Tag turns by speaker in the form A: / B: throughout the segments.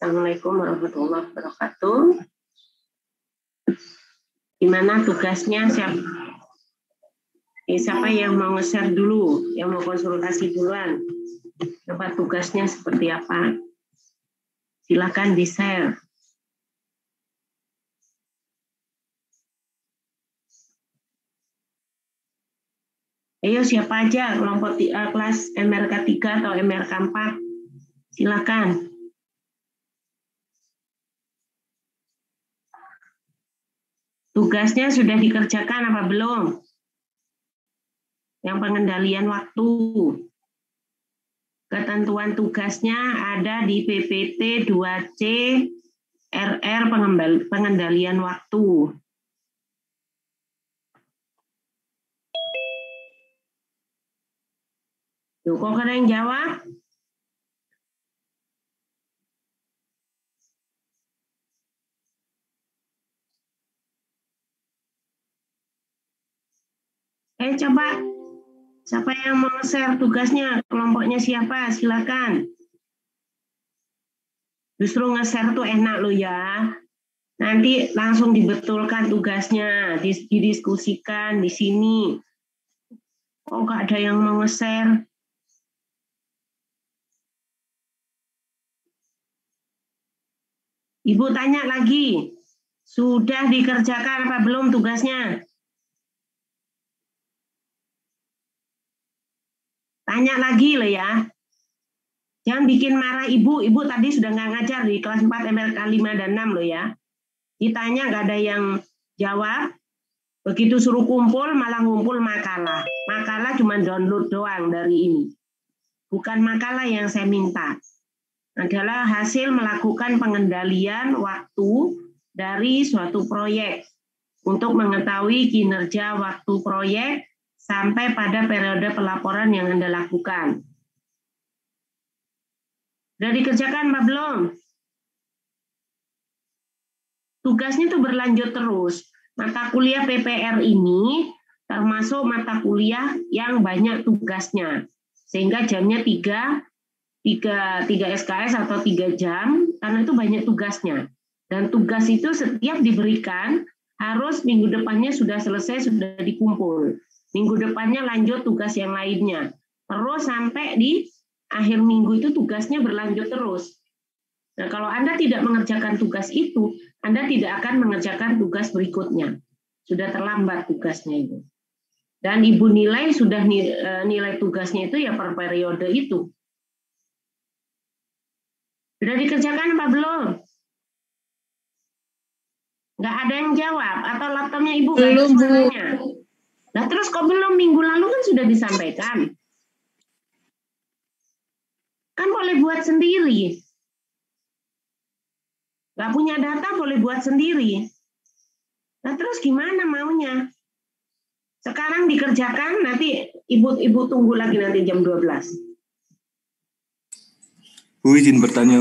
A: Assalamualaikum warahmatullahi wabarakatuh. Gimana tugasnya? Siapa yang mau nge-share dulu? Yang mau konsultasi duluan? Coba tugasnya seperti apa? Silakan di-share. Ayo siapa aja kelompok kelas MRK 3 atau MRK 4? Silakan. Tugasnya sudah dikerjakan apa belum? Yang pengendalian waktu. Ketentuan tugasnya ada di PPT 2C RR pengendalian waktu. Tuh, kok ada yang jawab? Coba, siapa yang mau share tugasnya? Kelompoknya siapa? Silakan. Justru nge-share tuh enak loh ya. Nanti langsung dibetulkan tugasnya, didiskusikan di sini. Kok nggak ada yang mau nge-share? Ibu tanya lagi, sudah dikerjakan apa belum tugasnya? Tanya lagi loh ya. Jangan bikin marah ibu. Ibu tadi sudah nggak ngajar di kelas 4 MRK 5 dan 6 loh ya. Ditanya nggak ada yang jawab. Begitu suruh kumpul malah ngumpul makalah. Makalah cuma download doang dari ini. Bukan makalah yang saya minta. Adalah hasil melakukan pengendalian waktu dari suatu proyek untuk mengetahui kinerja waktu proyek sampai pada periode pelaporan yang Anda lakukan. Sudah dikerjakan apa belum? Tugasnya itu berlanjut terus. Mata kuliah PPR ini termasuk mata kuliah yang banyak tugasnya. Sehingga jamnya 3 SKS atau 3 jam, karena itu banyak tugasnya. Dan tugas itu setiap diberikan, harus minggu depannya sudah selesai, sudah dikumpul. Minggu depannya lanjut tugas yang lainnya. Terus sampai di akhir minggu itu tugasnya berlanjut terus. Nah, kalau Anda tidak mengerjakan tugas itu, Anda tidak akan mengerjakan tugas berikutnya. Sudah terlambat tugasnya itu. Dan Ibu nilai sudah nilai tugasnya itu ya per periode itu. Sudah dikerjakan apa belum? Nggak ada yang jawab atau laptopnya Ibu nggak ada suaranya? Nah terus kok belum? Minggu lalu kan sudah disampaikan. Kan boleh buat sendiri. Nggak punya data boleh buat sendiri. Nah terus gimana maunya? Sekarang dikerjakan, nanti Ibu tunggu lagi nanti jam 12.
B: Bu izin bertanya.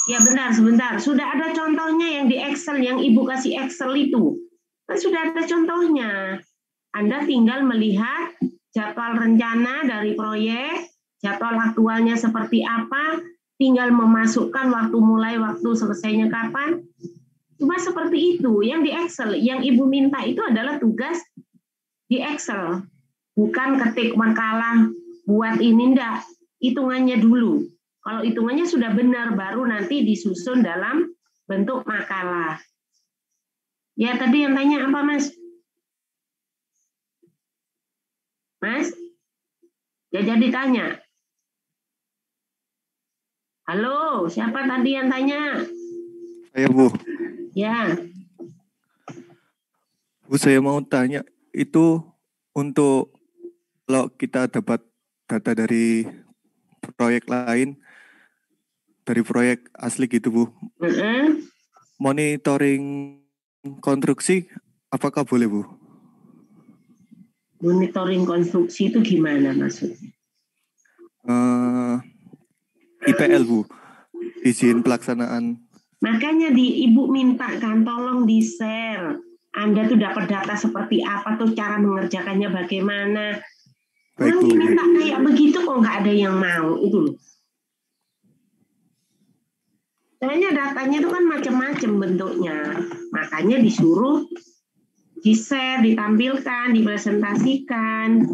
A: Ya benar, sebentar. Sudah ada contohnya yang di Excel, yang Ibu kasih Excel itu. Kan sudah ada contohnya. Anda tinggal melihat jadwal rencana dari proyek, jadwal aktualnya seperti apa, tinggal memasukkan waktu mulai, waktu selesainya kapan. Cuma seperti itu, yang di Excel. Yang Ibu minta itu adalah tugas di Excel. Bukan ketik makalah, buat ini enggak. Hitungannya dulu. Kalau hitungannya sudah benar, baru nanti disusun dalam bentuk makalah. Ya, tadi yang tanya apa, Mas? Mas? Ya jadi tanya. Halo, siapa tadi yang tanya?
B: Saya, Bu.
A: Ya.
B: Bu, saya mau tanya, itu untuk kalau kita dapat data dari proyek lain, dari proyek asli gitu, Bu. Monitoring konstruksi, apakah boleh, Bu?
A: Monitoring konstruksi itu gimana maksudnya?
B: IPL, Bu. Izin pelaksanaan.
A: Makanya Ibu minta kan tolong di-share. Anda tuh dapat data seperti apa tuh, cara mengerjakannya bagaimana. Orang minta kayak begitu kok nggak ada yang mau itu loh. Soalnya datanya itu kan macam-macam bentuknya. Makanya disuruh di-share, ditampilkan, dipresentasikan.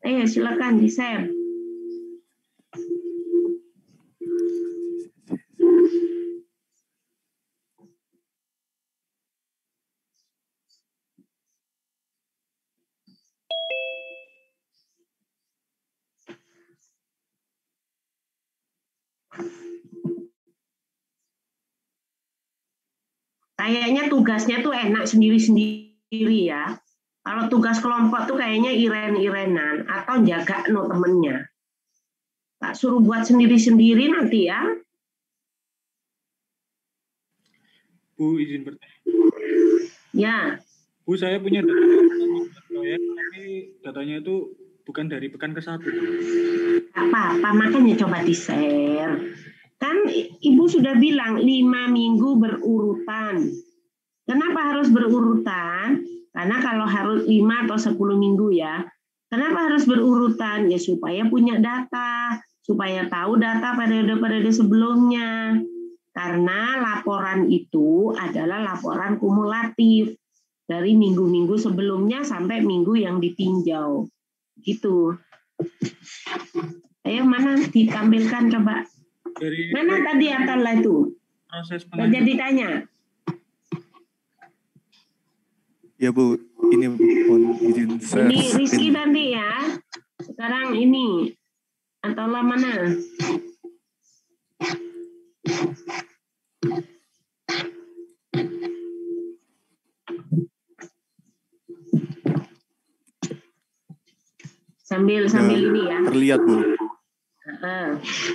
A: Silakan di-share. Kayaknya tugasnya tuh enak sendiri-sendiri ya. Kalau tugas kelompok tuh kayaknya iren-irenan atau jaga no temennya. Tak suruh buat sendiri-sendiri nanti ya.
C: Bu, izin bertanya.
A: Ya.
C: Bu, saya punya proyek, tapi datanya itu bukan dari pekan ke-1.
A: Apa-apa, makanya coba di-share. Kan Ibu sudah bilang 5 minggu berurutan. Kenapa harus berurutan? Karena kalau harus 5 atau 10 minggu ya. Kenapa harus berurutan? Ya supaya punya data, supaya tahu data periode-periode sebelumnya. Karena laporan itu adalah laporan kumulatif dari minggu-minggu sebelumnya sampai minggu yang ditinjau. Gitu. Ayo mana ditampilkan coba. Mana tadi Atala itu?
C: Proses
A: Jadi tanya.
B: Ya Bu, ini mohon izin saya.
A: Ini Rizky nanti ya. Sekarang ini Atala mana? Sambil ini ya.
B: Terlihat Bu.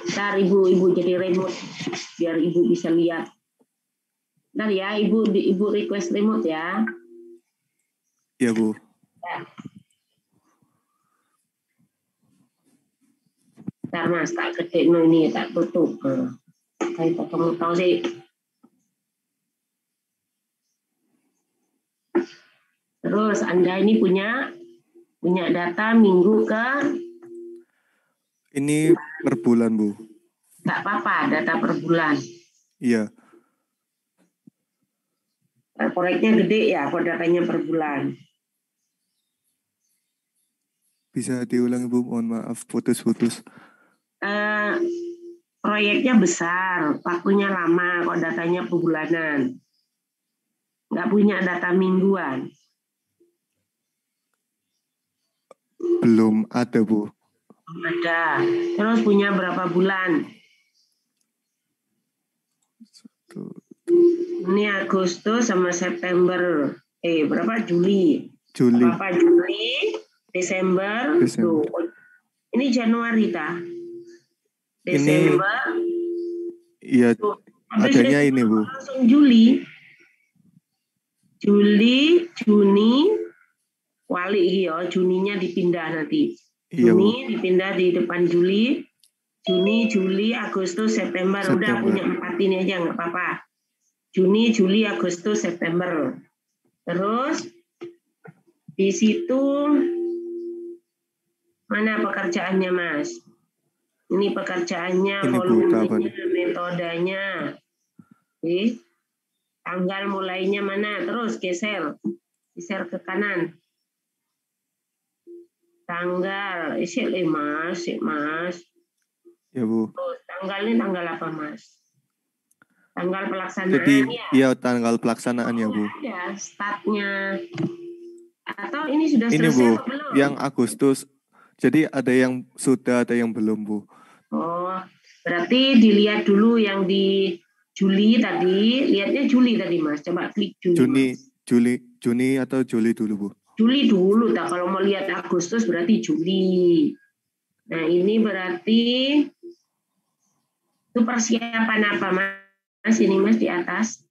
A: Ntar ibu jadi remote biar ibu bisa lihat. Ntar ya ibu request remote ya.
B: Iya Bu.
A: Ntar Mas tak gede no ini tak tutup. Kayak kamu tahu sih. Terus Anda ini punya data minggu ke?
B: Ini per bulan Bu.
A: Nggak apa-apa, data per bulan.
B: Iya.
A: Proyeknya gede ya, kok datanya per bulan.
B: Bisa diulang Bu, mohon maaf putus-putus.
A: Proyeknya besar, waktunya lama, kok datanya per bulanan. Nggak punya data mingguan.
B: Belum ada Bu.
A: Ada. Terus punya berapa bulan? Ini Agustus sama September. Berapa? Juli. Berapa Juli? Desember. Tuh. Ini Januari ta? Desember.
B: Iya. Adanya ini Bu.
A: Langsung Juli, Juni, wali ya. Juninya dipindah nanti. Juni dipindah di depan Juli. Juni, Juli, Agustus, September. Udah punya 4 ini aja nggak apa-apa. Juni, Juli, Agustus, September. Terus di situ mana pekerjaannya Mas? Ini pekerjaannya, volumenya, metodenya. Tanggal mulainya mana? Terus geser ke kanan. Tanggal, Mas.
B: Ya Bu.
A: Terus tanggal ini tanggal apa Mas? Tanggal pelaksanaan.
B: Jadi iya tanggal pelaksanaan ya Bu.
A: Ada startnya. Atau ini sudah
B: ini
A: selesai
B: Bu,
A: atau belum?
B: Yang Agustus. Jadi ada yang sudah, ada yang belum Bu.
A: Oh, berarti dilihat dulu yang di Juli tadi. Lihatnya Juli tadi Mas. Coba klik Juli.
B: Juni atau Juli dulu Bu?
A: Juli dulu. Kalau mau lihat Agustus berarti Juli. Nah ini berarti itu persiapan apa Mas? Ini Mas di atas.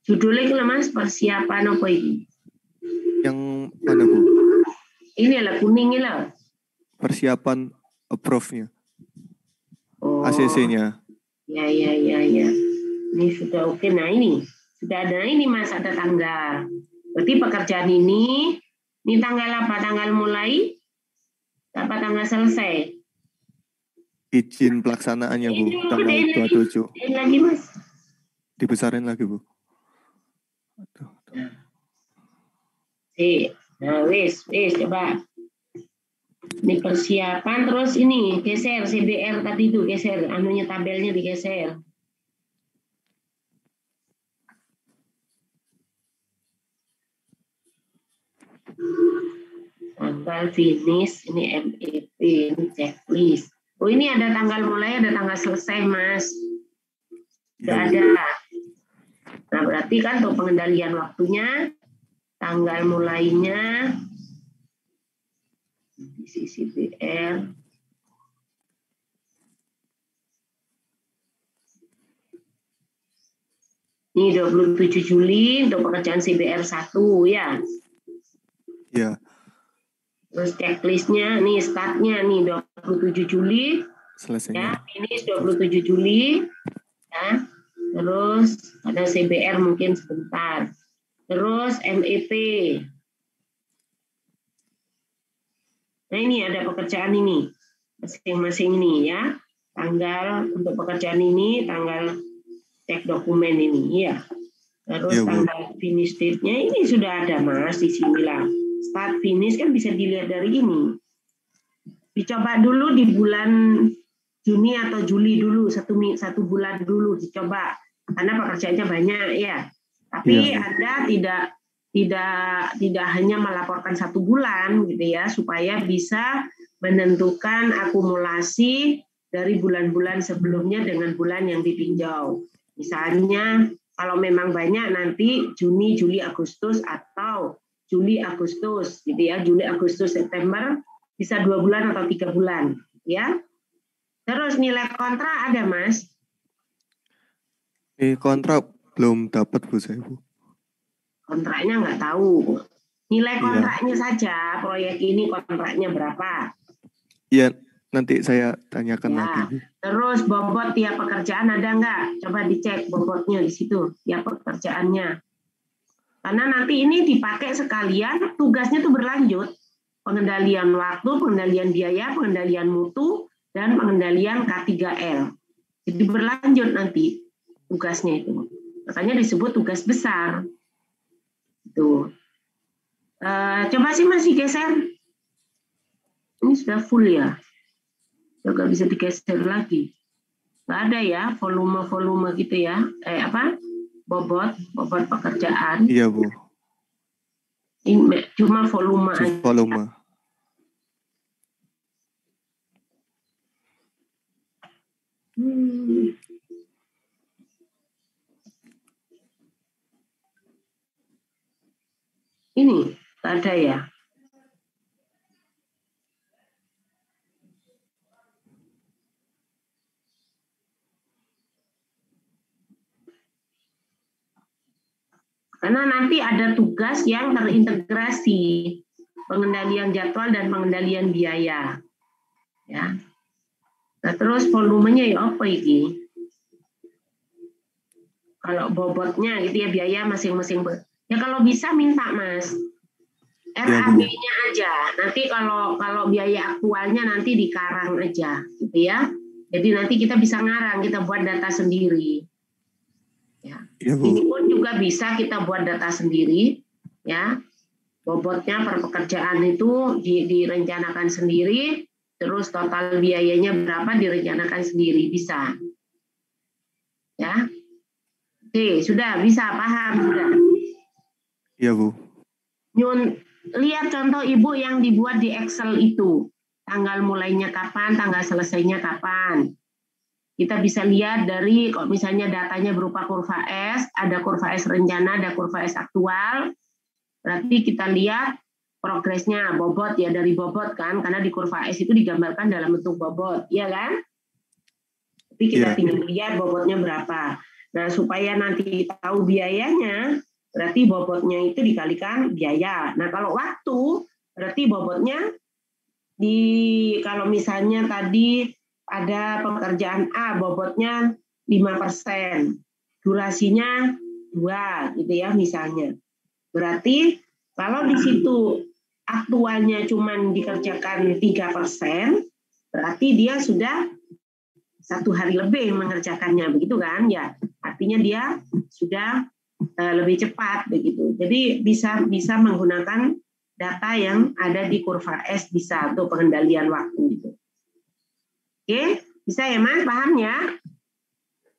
A: Judulnya itu Mas, persiapan apa ini?
B: Yang mana Bu?
A: Ini lah kuning ini lah.
B: Persiapan approve-nya.
A: Oh.
B: ACC-nya.
A: Ya. Ini sudah oke. Nah ini sudah ada ini Mas, ada tanggal. Berarti pekerjaan ini tanggal apa? Tanggal mulai apa tanggal selesai?
B: izin pelaksanaannya Bu, tanggal 27.
A: Gedein lagi Mas.
B: Dibesarin lagi Bu.
A: Nah, wis coba. Ini persiapan, terus ini geser CBR tadi itu, geser anunya, tabelnya digeser. Tanggal finish, ini MEP, ini checklist. Oh, ini ada tanggal mulai, ada tanggal selesai Mas. Sudah ada. Nah, berarti kan untuk pengendalian waktunya, tanggal mulainya di CBR. Ini 27 Juli untuk pekerjaan CBR 1 ya.
B: Ya.
A: Terus checklistnya, nih startnya nih 27 Juli.
B: Selesainya.
A: Ya, finish 27 Juli. Ya. Terus ada CBR mungkin sebentar. Terus MEP. Nah, ini ada pekerjaan ini. Masing-masing ini ya. Tanggal untuk pekerjaan ini, tanggal cek dokumen ini ya. Terus tanggal finish date-nya ini sudah ada Mas di sini lah. Start finish kan bisa dilihat dari ini. Dicoba dulu di bulan Juni atau Juli dulu, satu bulan dulu dicoba karena pekerjaannya banyak ya. Tapi Anda tidak hanya melaporkan 1 bulan gitu ya, supaya bisa menentukan akumulasi dari bulan-bulan sebelumnya dengan bulan yang ditinjau. Misalnya kalau memang banyak nanti Juni, Juli, Agustus atau Juli, Agustus gitu ya, Juli, Agustus, September bisa 2 bulan atau 3 bulan ya. Terus nilai kontrak ada Mas?
B: Kontrak belum dapat Bu saya Bu.
A: Kontraknya nggak tahu. Nilai kontraknya saja, proyek ini kontraknya berapa?
B: Iya, nanti saya tanyakan lagi Bu.
A: Terus bobot tiap pekerjaan ada nggak? Coba dicek bobotnya di situ, tiap pekerjaannya. Karena nanti ini dipakai sekalian, tugasnya tuh berlanjut. Pengendalian waktu, pengendalian biaya, pengendalian mutu, dan pengendalian K3L. Jadi berlanjut nanti tugasnya itu. Makanya disebut tugas besar. Tuh. Coba sih masih geser. Ini sudah full ya. Nggak bisa digeser lagi. Nggak ada ya volume-volume gitu ya. Bobot pekerjaan.
B: Iya Bu.
A: Ini cuma volume aja.
B: Volume.
A: Ini nggak ada ya. Karena nanti ada tugas yang terintegrasi, pengendalian jadwal dan pengendalian biaya. Ya. Nah, terus volumenya ya apa ini? Kalau bobotnya gitu ya, biaya masing-masing. Ya kalau bisa minta Mas. RAB-nya aja. Nanti kalau biaya aktualnya nanti dikarang aja gitu ya. Jadi nanti kita bisa ngarang, kita buat data sendiri. Ya. Ini pun juga bisa kita buat data sendiri, ya. Bobotnya per pekerjaan itu direncanakan sendiri, terus total biayanya berapa direncanakan sendiri, bisa. Ya. Oke, sudah bisa paham sudah.
B: Iya Bu.
A: Lihat contoh Ibu yang dibuat di Excel itu, tanggal mulainya kapan, tanggal selesainya kapan. Kita bisa lihat dari kalau misalnya datanya berupa kurva S, ada kurva S rencana, ada kurva S aktual. Berarti kita lihat progresnya, bobot ya, dari bobot kan, karena di kurva S itu digambarkan dalam bentuk bobot, ya kan? Tapi kita tinggal lihat bobotnya berapa. Nah, supaya nanti tahu biayanya, berarti bobotnya itu dikalikan biaya. Nah, kalau waktu, berarti bobotnya kalau misalnya tadi ada pekerjaan A, bobotnya 5%, durasinya 2, gitu ya misalnya. Berarti kalau di situ aktualnya cuma dikerjakan 3%, berarti dia sudah 1 hari lebih mengerjakannya, begitu kan? Ya, artinya dia sudah lebih cepat begitu. Jadi bisa menggunakan data yang ada di kurva S bisa untuk pengendalian waktu itu. Oke, bisa ya Mas? Paham ya?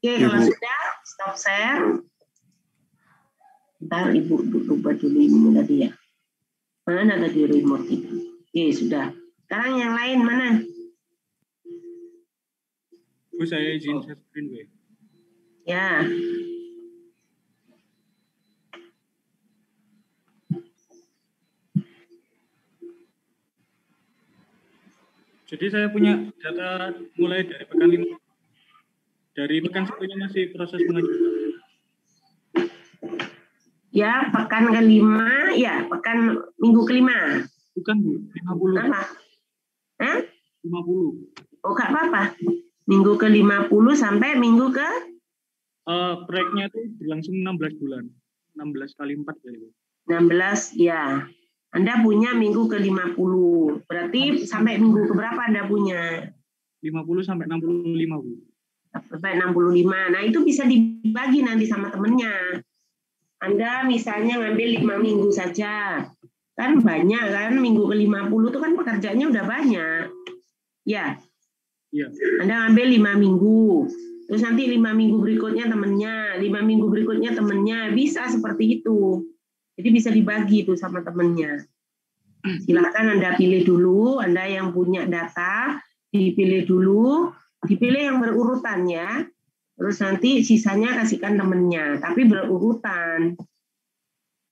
A: Oke, kalau sudah stop share. Ntar Ibu lupa dulu ini tadi ya. Mana tadi remote itu? Oke, sudah. Sekarang yang lain mana?
C: Bu, saya izin share screen, Bu.
A: Ya.
C: Jadi saya punya data mulai dari pekan 5. Dari pekan 1-nya masih proses pengajuan.
A: Ya, pekan ke-5, ya, pekan minggu ke-5.
C: Bukan, Bu, 50.
A: Apa? Hah?
C: 50.
A: Oh, nggak apa-apa. Minggu ke-50 sampai minggu ke?
C: Proyeknya itu berlangsung 16 bulan. 16 kali 4 ya, Bu.
A: 16, ya. Anda punya minggu ke-50. Berarti sampai minggu ke berapa Anda punya?
C: 50 sampai 65, Bu.
A: Sampai 65. Nah, itu bisa dibagi nanti sama temennya. Anda misalnya ngambil 5 minggu saja. Kan banyak kan, minggu ke-50 itu kan pekerjaannya udah banyak. Ya.
C: Iya.
A: Anda ngambil 5 minggu. Terus nanti 5 minggu berikutnya temennya, 5 minggu berikutnya temennya. Bisa seperti itu. Jadi bisa dibagi itu sama temennya. Silakan Anda pilih dulu, Anda yang punya data, dipilih dulu, dipilih yang berurutan ya. Terus nanti sisanya kasihkan temennya, tapi berurutan.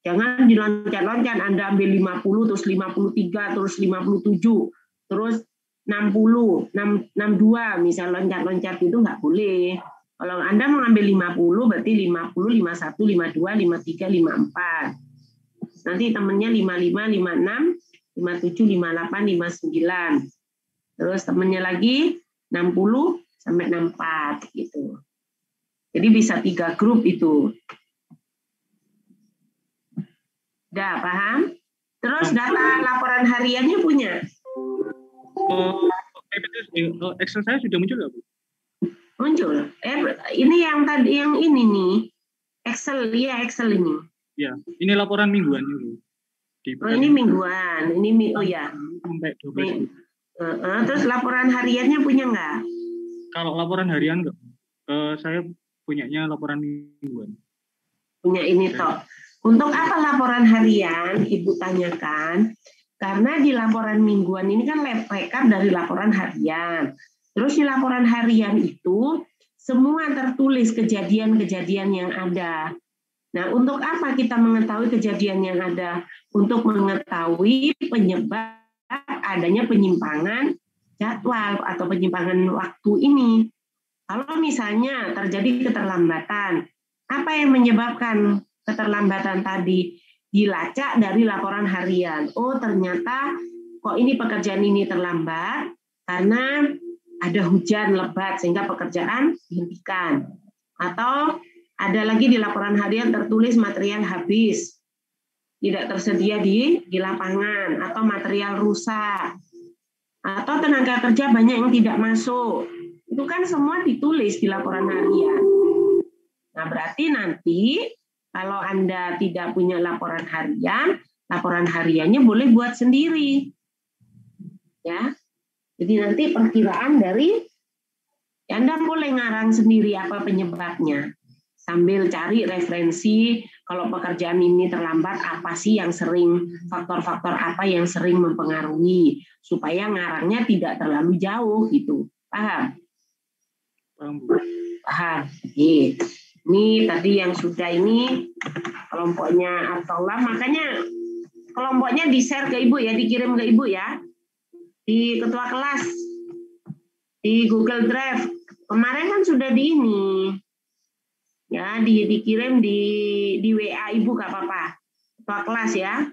A: Jangan diloncat-loncat, Anda ambil 50, terus 53, terus 57, terus 60, 62, misal loncat-loncat itu nggak boleh. Kalau Anda mau ambil 50, berarti 50, 51, 52, 53, 54. Nanti temennya 55, 56, 57, 58, 59. Terus temennya lagi 60 sampai 64 gitu. Jadi bisa 3 grup itu. Udah paham? Terus data laporan hariannya punya?
C: Excel saya sudah muncul nggak, Bu?
A: Muncul. Ini yang tadi yang ini nih. Excel, ya Excel ini.
C: Ya, ini laporan mingguannya, Bu.
A: Oh, ini mingguan. Ini oh ya.
C: Sampai 12.
A: Terus laporan hariannya punya nggak?
C: Kalau laporan harian nggak, saya punyanya laporan mingguan.
A: Punya ini toh. Untuk apa laporan harian? Ibu tanyakan. Karena di laporan mingguan ini kan rekap dari laporan harian. Terus di laporan harian itu semua tertulis kejadian-kejadian yang ada. Nah, untuk apa kita mengetahui kejadian yang ada? Untuk mengetahui penyebab adanya penyimpangan jadwal atau penyimpangan waktu ini. Kalau misalnya terjadi keterlambatan, apa yang menyebabkan keterlambatan tadi? Dilacak dari laporan harian. Oh, ternyata kok ini pekerjaan ini terlambat karena ada hujan lebat sehingga pekerjaan dihentikan. Atau ada lagi di laporan harian tertulis material habis, tidak tersedia di lapangan, atau material rusak, atau tenaga kerja banyak yang tidak masuk. Itu kan semua ditulis di laporan harian. Nah, berarti nanti kalau Anda tidak punya laporan hariannya boleh buat sendiri. Ya. Jadi nanti perkiraan dari Anda boleh ngarang sendiri apa penyebabnya. Sambil cari referensi kalau pekerjaan ini terlambat apa sih yang sering, faktor-faktor apa yang sering mempengaruhi supaya ngarangnya tidak terlalu jauh gitu. Paham? Paham. Ini tadi yang sudah ini kelompoknya Atollah, makanya kelompoknya di-share ke Ibu ya, dikirim ke Ibu ya. Di ketua kelas di Google Drive. Kemarin kan sudah di ini. Ya, dikirim di WA Ibu nggak apa-apa. Ketua kelas ya.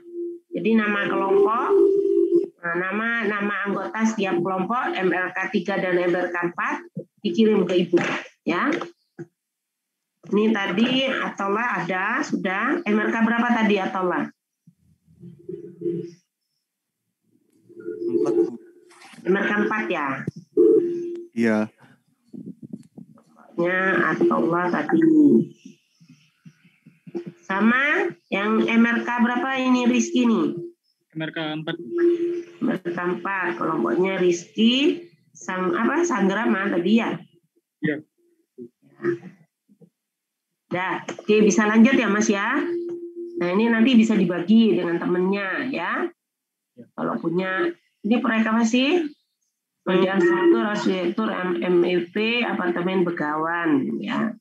A: Jadi nama kelompok, nama anggota setiap kelompok MLK 3 dan MLK 4 dikirim ke Ibu ya. Ini tadi Atollah ada sudah. MLK berapa tadi Atollah?
B: 4.
A: MLK 4 ya.
B: Iya.
A: nya Atullah tadi. Sama yang MRK berapa ini Rizky nih?
C: MRK 4.
A: MRK 4, kelompoknya Rizky, Sanggrama tadi ya?
C: Iya.
A: Dah, oke bisa lanjut ya Mas ya. Nah ini nanti bisa dibagi dengan temennya ya. Kalau punya, ini proyek apa sih? Pendidikan struktur, MEP, apartemen Begawan ya.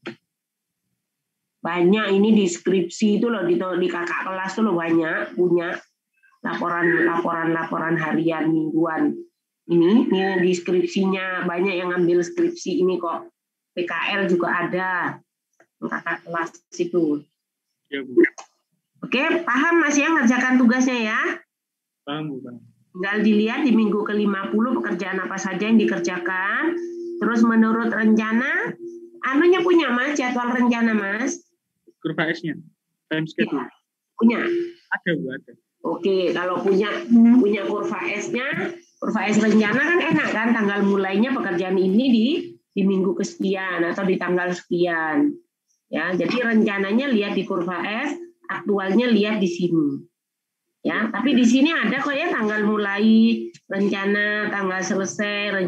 A: Banyak ini di skripsi itu loh, di kakak kelas tuh loh banyak punya laporan harian mingguan. Ini di skripsinya banyak yang ngambil skripsi ini kok. PKL juga ada kakak kelas itu.
C: Ya, Bu.
A: Oke, paham Mas ya ngerjakan tugasnya ya?
C: Paham, Bu. Paham.
A: Tinggal dilihat di minggu ke-50 pekerjaan apa saja yang dikerjakan. Terus menurut rencana, anunya punya Mas, jadwal rencana Mas?
C: Kurva S-nya, time schedule.
A: Punya?
C: Ada, Bu, ada.
A: Oke, kalau punya kurva S-nya, kurva S rencana kan enak kan, tanggal mulainya pekerjaan ini di minggu kesekian atau di tanggal sekian. Ya, jadi rencananya lihat di kurva S, aktualnya lihat di sini. Ya, tapi di sini ada kok ya tanggal mulai, rencana, tanggal selesai,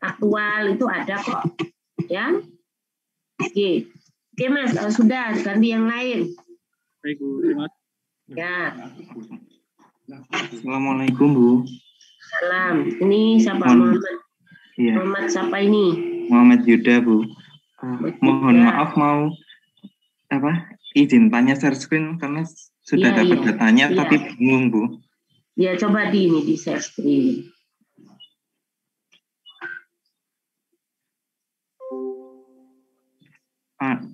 A: aktual itu ada kok. Ya. Oke. Oke, Mas, sudah ganti yang lain.
C: Baik, Bu. Terima kasih.
A: Ya.
D: Assalamualaikum, Bu.
A: Salam. Ini siapa? Muhammad.
D: Iya.
A: Muhammad siapa ini?
D: Muhammad Yuda, Bu. Mohon
A: Yuda.
D: maaf mau izin tanya share screen karena sudah dapat datanya tapi bingung, Bu.
A: Ya, coba di share screen.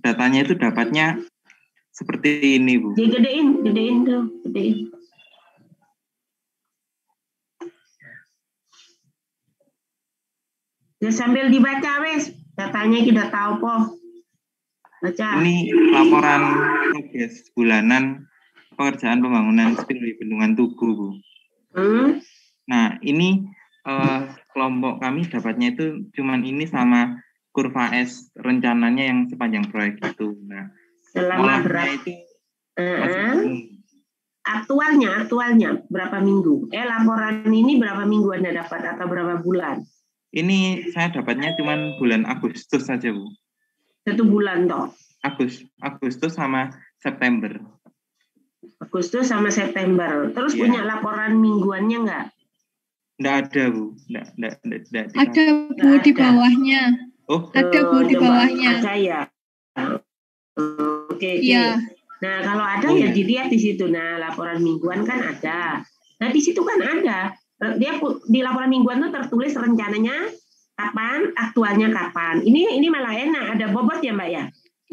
D: Datanya itu dapatnya seperti ini, Bu.
A: Gedein tuh, gedein. Ya sambil dibaca wes, datanya kita tahu po. Baca.
D: Ini laporan progres bulanan pekerjaan pembangunan spillway Bendungan Tugu, Bu. Nah, ini kelompok kami dapatnya itu cuman ini sama kurva S rencananya yang sepanjang proyek itu. Nah,
A: selama berapa
D: itu
A: aktualnya berapa minggu? Laporan ini berapa minggu Anda dapat atau berapa bulan?
D: Ini saya dapatnya cuman bulan Agustus saja, Bu.
A: 1 bulan toh?
D: Agustus sama September.
A: Agustus sama September. Terus punya laporan mingguannya enggak?
D: Enggak ada, Bu. Enggak
E: ada, Bu, di bawahnya.
D: Oh,
E: ada, Bu, di bawahnya.
A: Ada ya. Oke.
E: Iya.
A: Nah, kalau ada ya dilihat di situ. Nah, laporan mingguan kan ada. Nah, di situ kan ada. Dia di laporan mingguan itu tertulis rencananya kapan, aktualnya kapan. Ini malah enak, ada bobot ya Mbak ya?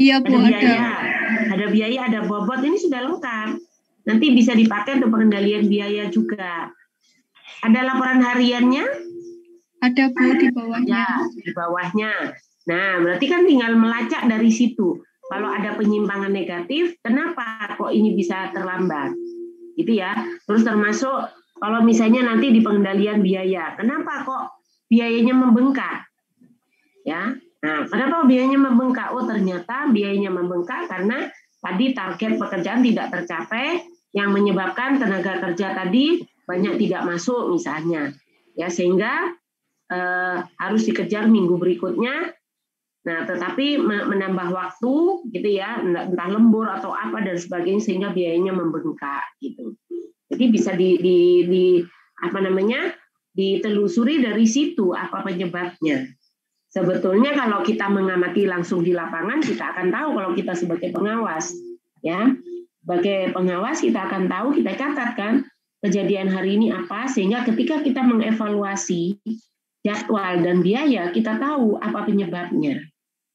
E: Iya, Bu,
A: ada biaya, ada bobot, ini sudah lengkap. Nanti bisa dipakai untuk pengendalian biaya juga. Ada laporan hariannya?
E: Ada, Bu, di bawahnya.
A: Ya, di bawahnya. Nah, berarti kan tinggal melacak dari situ. Kalau ada penyimpangan negatif, kenapa kok ini bisa terlambat? Gitu ya. Terus termasuk kalau misalnya nanti di pengendalian biaya, kenapa kok biayanya membengkak? Ya. Nah, kenapa biayanya membengkak? Oh, ternyata biayanya membengkak karena tadi target pekerjaan tidak tercapai yang menyebabkan tenaga kerja tadi banyak tidak masuk misalnya. Ya, sehingga harus dikejar minggu berikutnya. Nah, tetapi menambah waktu gitu ya, entah lembur atau apa dan sebagainya sehingga biayanya membengkak gitu. Jadi bisa ditelusuri dari situ apa penyebabnya. Sebetulnya kalau kita mengamati langsung di lapangan, kita akan tahu kalau kita sebagai pengawas, ya, sebagai pengawas kita akan tahu, kita catatkan kejadian hari ini apa, sehingga ketika kita mengevaluasi jadwal dan biaya, kita tahu apa penyebabnya.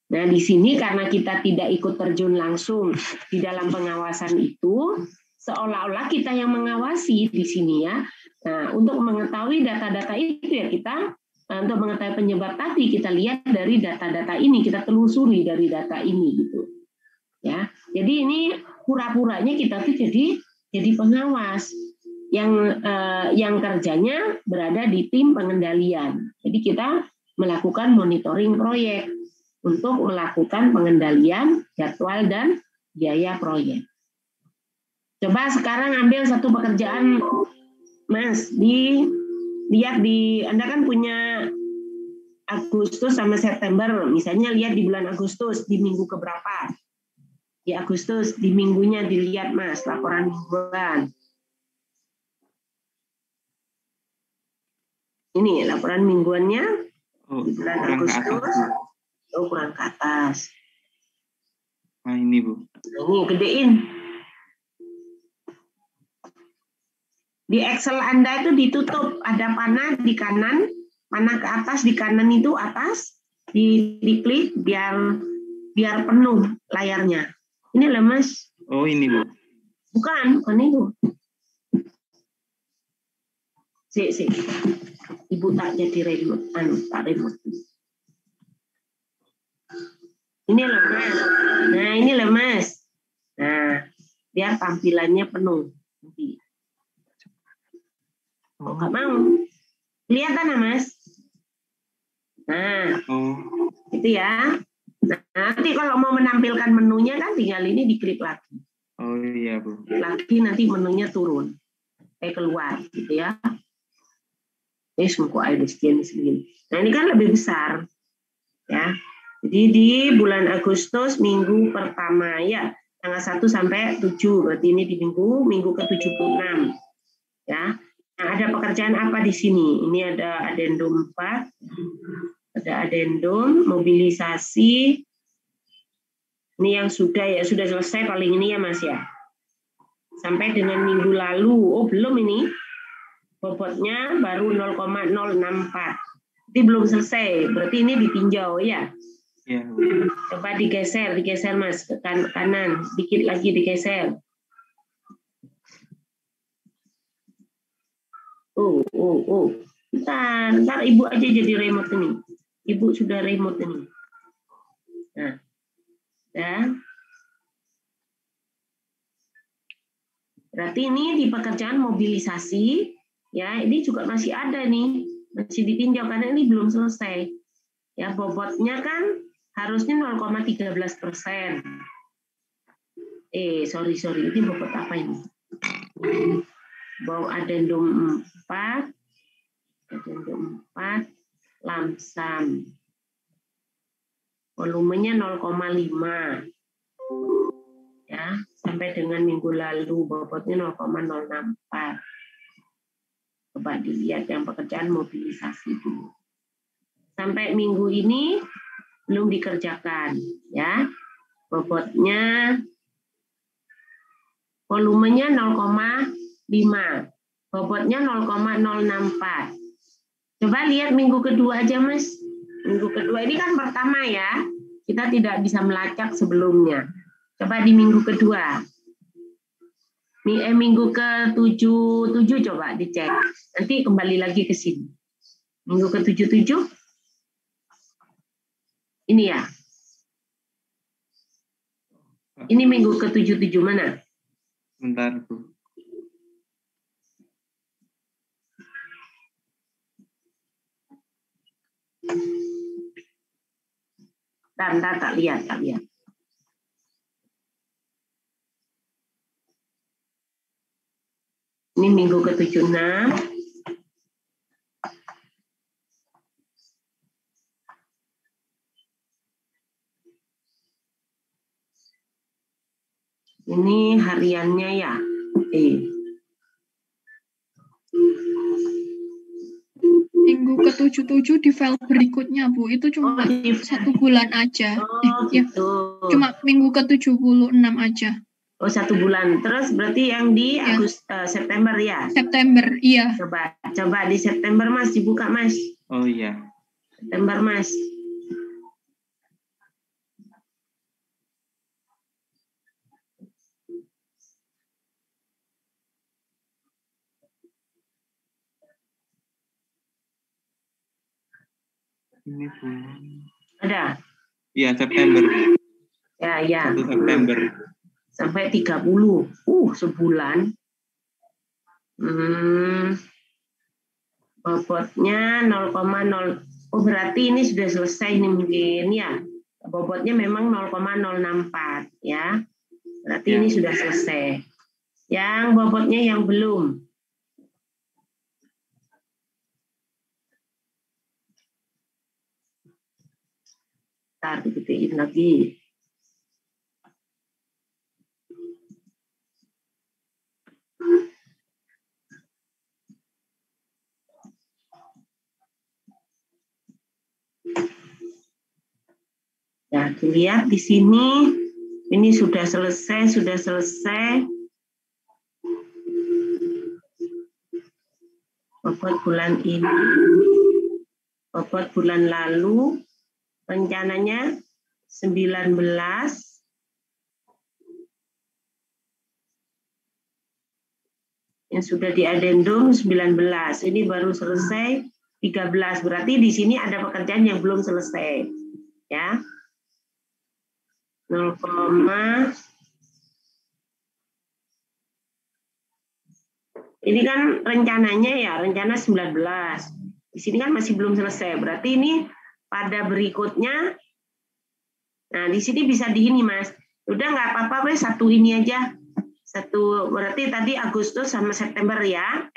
A: Nah, di sini karena kita tidak ikut terjun langsung di dalam pengawasan itu, seolah-olah kita yang mengawasi di sini ya. Nah, untuk mengetahui data-data itu ya kita, untuk mengetahui penyebab tadi kita lihat dari data-data ini, kita telusuri dari data ini gitu. Ya. Jadi ini pura-puranya kita tuh jadi pengawas yang kerjanya berada di tim pengendalian. Jadi kita melakukan monitoring proyek. untuk melakukan pengendalian jadwal dan biaya proyek. Coba sekarang ambil satu pekerjaan, Mas. Lihat Anda kan punya Agustus sama September. Misalnya lihat di bulan Agustus, di minggu keberapa. Di Agustus, di minggunya dilihat, Mas, laporan mingguan. Ini laporan mingguannya di bulan Agustus. Kurang ke atas.
D: Nah, ini, Bu.
A: Ini gedein. Di Excel Anda itu ditutup, ada panah di kanan, panah ke atas di kanan itu atas, diklik biar penuh layarnya. Ini loh, Mas.
D: Oh, ini, Bu.
A: Bukan itu. Si. Ibu tak jadi remote, tak remote. Ini loh, Mas. Nah, ini loh, Mas. Nah, biar tampilannya penuh. Nanti. Oh, nggak mau. Kelihatan, Mas? Nah, itu ya. Nah, nanti kalau mau menampilkan menunya kan tinggal ini diklik lagi.
D: Oh iya, Bu.
A: Lagi nanti menunya turun. Keluar, gitu ya. Semoga ada segini. Nah, ini kan lebih besar. Ya. Jadi di bulan Agustus minggu pertama ya, tanggal 1 sampai 7. Berarti ini di minggu ke-76. Ya. Nah, ada pekerjaan apa di sini? Ini ada adendum 4. Ada adendum mobilisasi. Ini yang sudah selesai paling ini ya, Mas ya. Sampai dengan minggu lalu. Oh, belum ini. Bobotnya baru 0,064. Ini belum selesai. Berarti ini ditinjau ya.
D: Iya.
A: Coba digeser Mas ke kanan. Dikit lagi digeser. Oh. Ntar Ibu aja jadi remote ini. Ibu sudah remote ini. Nah. Ya. Berarti ini di pekerjaan mobilisasi, ya ini juga masih ada nih, masih ditinjau karena ini belum selesai. Ya bobotnya kan harusnya 0,13%. Sorry, ini bobot apa ini? Bau adendum 4, lamsam. Volumenya 0,5. Ya, sampai dengan minggu lalu bobotnya 0,064. Coba dilihat yang pekerjaan mobilisasi dulu. Sampai minggu ini belum dikerjakan, ya. Bobotnya volumenya 0,5. Bobotnya 0,064. Coba lihat minggu kedua aja, Mas. Minggu kedua ini kan pertama ya. Kita tidak bisa melacak sebelumnya. Coba di minggu kedua. Minggu ke-77 coba dicek. Nanti kembali lagi ke sini. Minggu ke-77. Ini ya. Ini minggu ke-77 mana?
D: Bentar, Bu.
A: Tak lihat. Ini minggu ke-76. Ini hariannya ya.
E: Minggu ke-77 di file berikutnya, Bu. Itu cuma 1 bulan aja.
A: Gitu.
E: Ya, cuma minggu ke-76 aja.
A: 1 bulan. Terus berarti yang di September ya?
E: September, iya.
A: Coba di September, Mas, dibuka, Mas.
D: Oh iya.
A: September, Mas.
D: Ini bulan.
A: Ada?
D: Iya, September.
A: Ya.
D: 1 September.
A: Sampai 30. Sebulan. Bobotnya 0,0. Oh, berarti ini sudah selesai nih mungkin ya. Bobotnya memang 0,064 ya. Berarti ini sudah selesai. Yang bobotnya yang belum. Ntar digedein lagi. Ya, dilihat di sini, ini sudah selesai. Bobot bulan ini, bobot bulan lalu, rencananya 19, yang sudah di adendum 19, ini baru selesai 13, berarti di sini ada pekerjaan yang belum selesai, ya. 0, ini kan rencananya ya, rencana 19. Di sini kan masih belum selesai. Berarti ini pada berikutnya, nah di sini bisa di ini Mas. Udah nggak apa-apa, satu ini aja. Satu, berarti tadi Agustus sama September ya.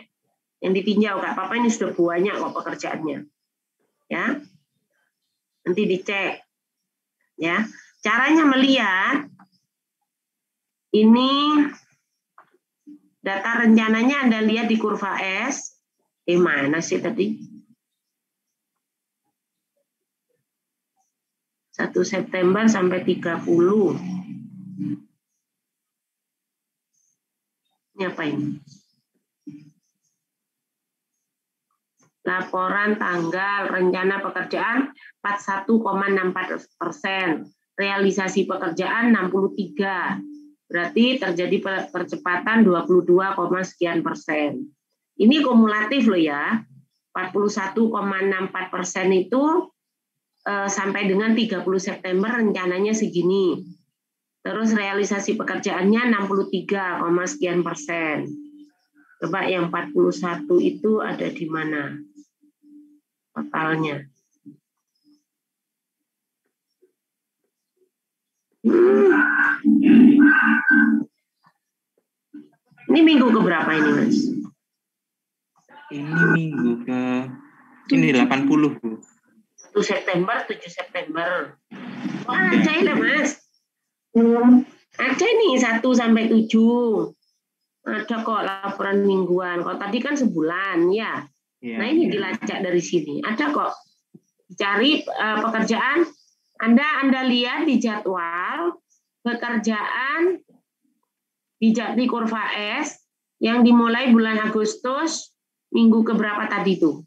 A: Yang ditinjau, nggak apa-apa, ini sudah banyak kok pekerjaannya. Ya, nanti dicek. Ya. Caranya melihat ini data rencananya Anda lihat di kurva S. Mana sih tadi? 1 September sampai 30. Ini apa ini? Laporan tanggal rencana pekerjaan 41,64%. Realisasi pekerjaan 63. Berarti terjadi percepatan 22, sekian persen. Ini kumulatif loh ya. 41,64% itu sampai dengan 30 September rencananya segini. Terus realisasi pekerjaannya 63, sekian persen. Coba yang 41 itu ada di mana? Totalnya. Ini minggu keberapa ini, Mas?
D: Ini minggu ke ini 80, Bu.
A: 1 September, 7 September. Oh, ada ya, Mas. Ada nih 1 sampai 7. Ada kok laporan mingguan. Kalau tadi kan sebulan, ya. Nah, ini dilacak dari sini. Ada kok. Cari pekerjaan. Anda lihat di jadwal pekerjaan di kurva S yang dimulai bulan Agustus minggu keberapa tadi tuh?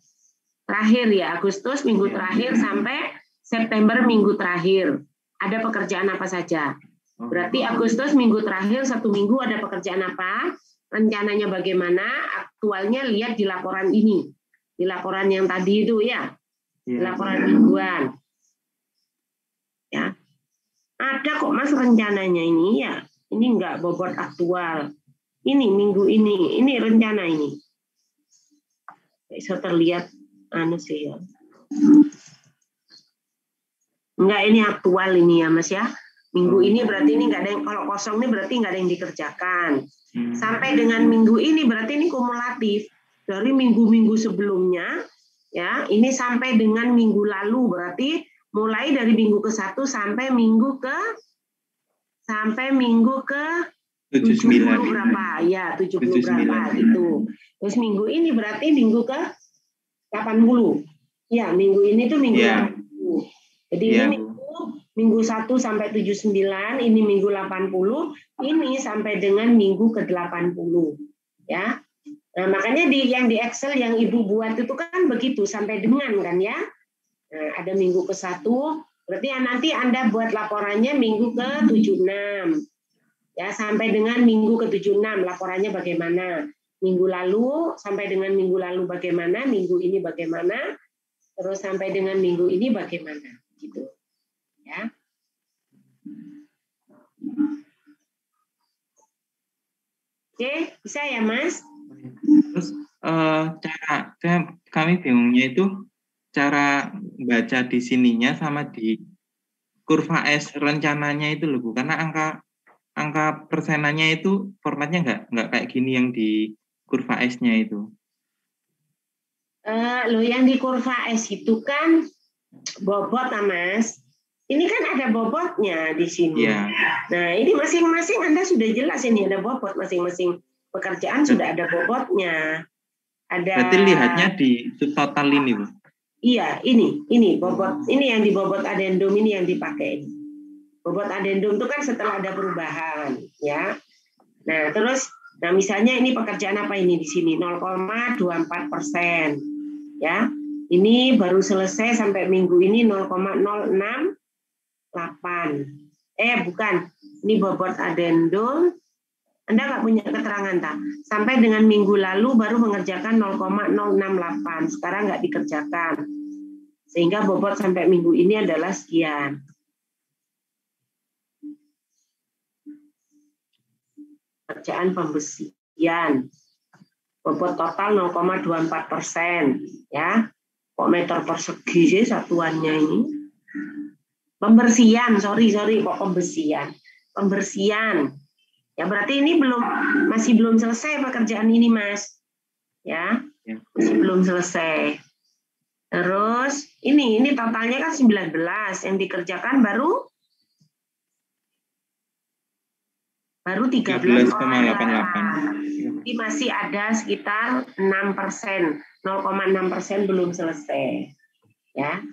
A: Terakhir ya, Agustus minggu terakhir sampai September minggu terakhir. Ada pekerjaan apa saja? Berarti Agustus minggu terakhir 1 minggu ada pekerjaan apa? Rencananya bagaimana? Aktualnya lihat di laporan ini. Di laporan yang tadi itu ya. Di laporan mingguan. Ya. Ada kok Mas rencananya ini ya. Ini enggak bobot aktual. Ini minggu ini rencana ini. Bisa terlihat sih ya. Enggak, ini aktual ini ya Mas ya. Minggu ini berarti ini enggak ada yang, kalau kosong ini berarti enggak ada yang dikerjakan. Sampai dengan minggu ini berarti ini kumulatif dari minggu-minggu sebelumnya ya. Ini sampai dengan minggu lalu berarti mulai dari minggu ke-1 sampai minggu ke 70 berapa? Ya, 70 berapa gitu. Terus minggu ini berarti minggu ke 80. Ya, minggu ini tuh minggu 80. Jadi ini minggu 1 sampai 79, ini minggu 80, ini sampai dengan minggu ke-80. Ya. Nah, makanya yang di Excel yang Ibu buat itu kan begitu sampai dengan kan ya. Nah, ada minggu ke-1, berarti nanti Anda buat laporannya minggu ke-76. Ya, sampai dengan minggu ke-76 laporannya bagaimana? Minggu lalu sampai dengan minggu lalu bagaimana? Minggu ini bagaimana? Terus sampai dengan minggu ini bagaimana? Gitu. Ya. Oke, bisa ya, Mas?
D: Terus kami bingungnya itu cara baca di sininya sama di kurva S rencananya itu loh Bu, karena angka persenannya itu formatnya nggak kayak gini yang di kurva S-nya itu.
A: Lo yang di kurva S itu kan bobot, Mas. Ini kan ada bobotnya di sini.
D: Ya.
A: Nah, ini masing-masing Anda sudah jelas ini ada bobot, masing-masing pekerjaan sudah ada bobotnya.
D: Berarti lihatnya di subtotal ini, Bu.
A: Iya, ini bobot. Ini yang di bobot adendum ini yang dipakai. Bobot adendum itu kan setelah ada perubahan, ya. Nah, terus misalnya ini pekerjaan apa ini di sini 0,24%, ya. Ini baru selesai sampai minggu ini 0,068. Bukan. Ini bobot adendum. Anda nggak punya keterangan tak? Sampai dengan minggu lalu baru mengerjakan 0,068. Sekarang nggak dikerjakan. Sehingga bobot sampai minggu ini adalah sekian. Pekerjaan pembesian. Bobot total 0,24%. Ya. Kok meter persegi sih satuannya ini? Pembersihan, sorry, kok pembesian. Pembersihan. Ya berarti ini masih belum selesai pekerjaan ini, Mas. Ya, masih belum selesai. Terus ini totalnya kan 19, yang dikerjakan baru 13,88. Jadi masih ada sekitar 6%, 0,6% belum selesai. Ya.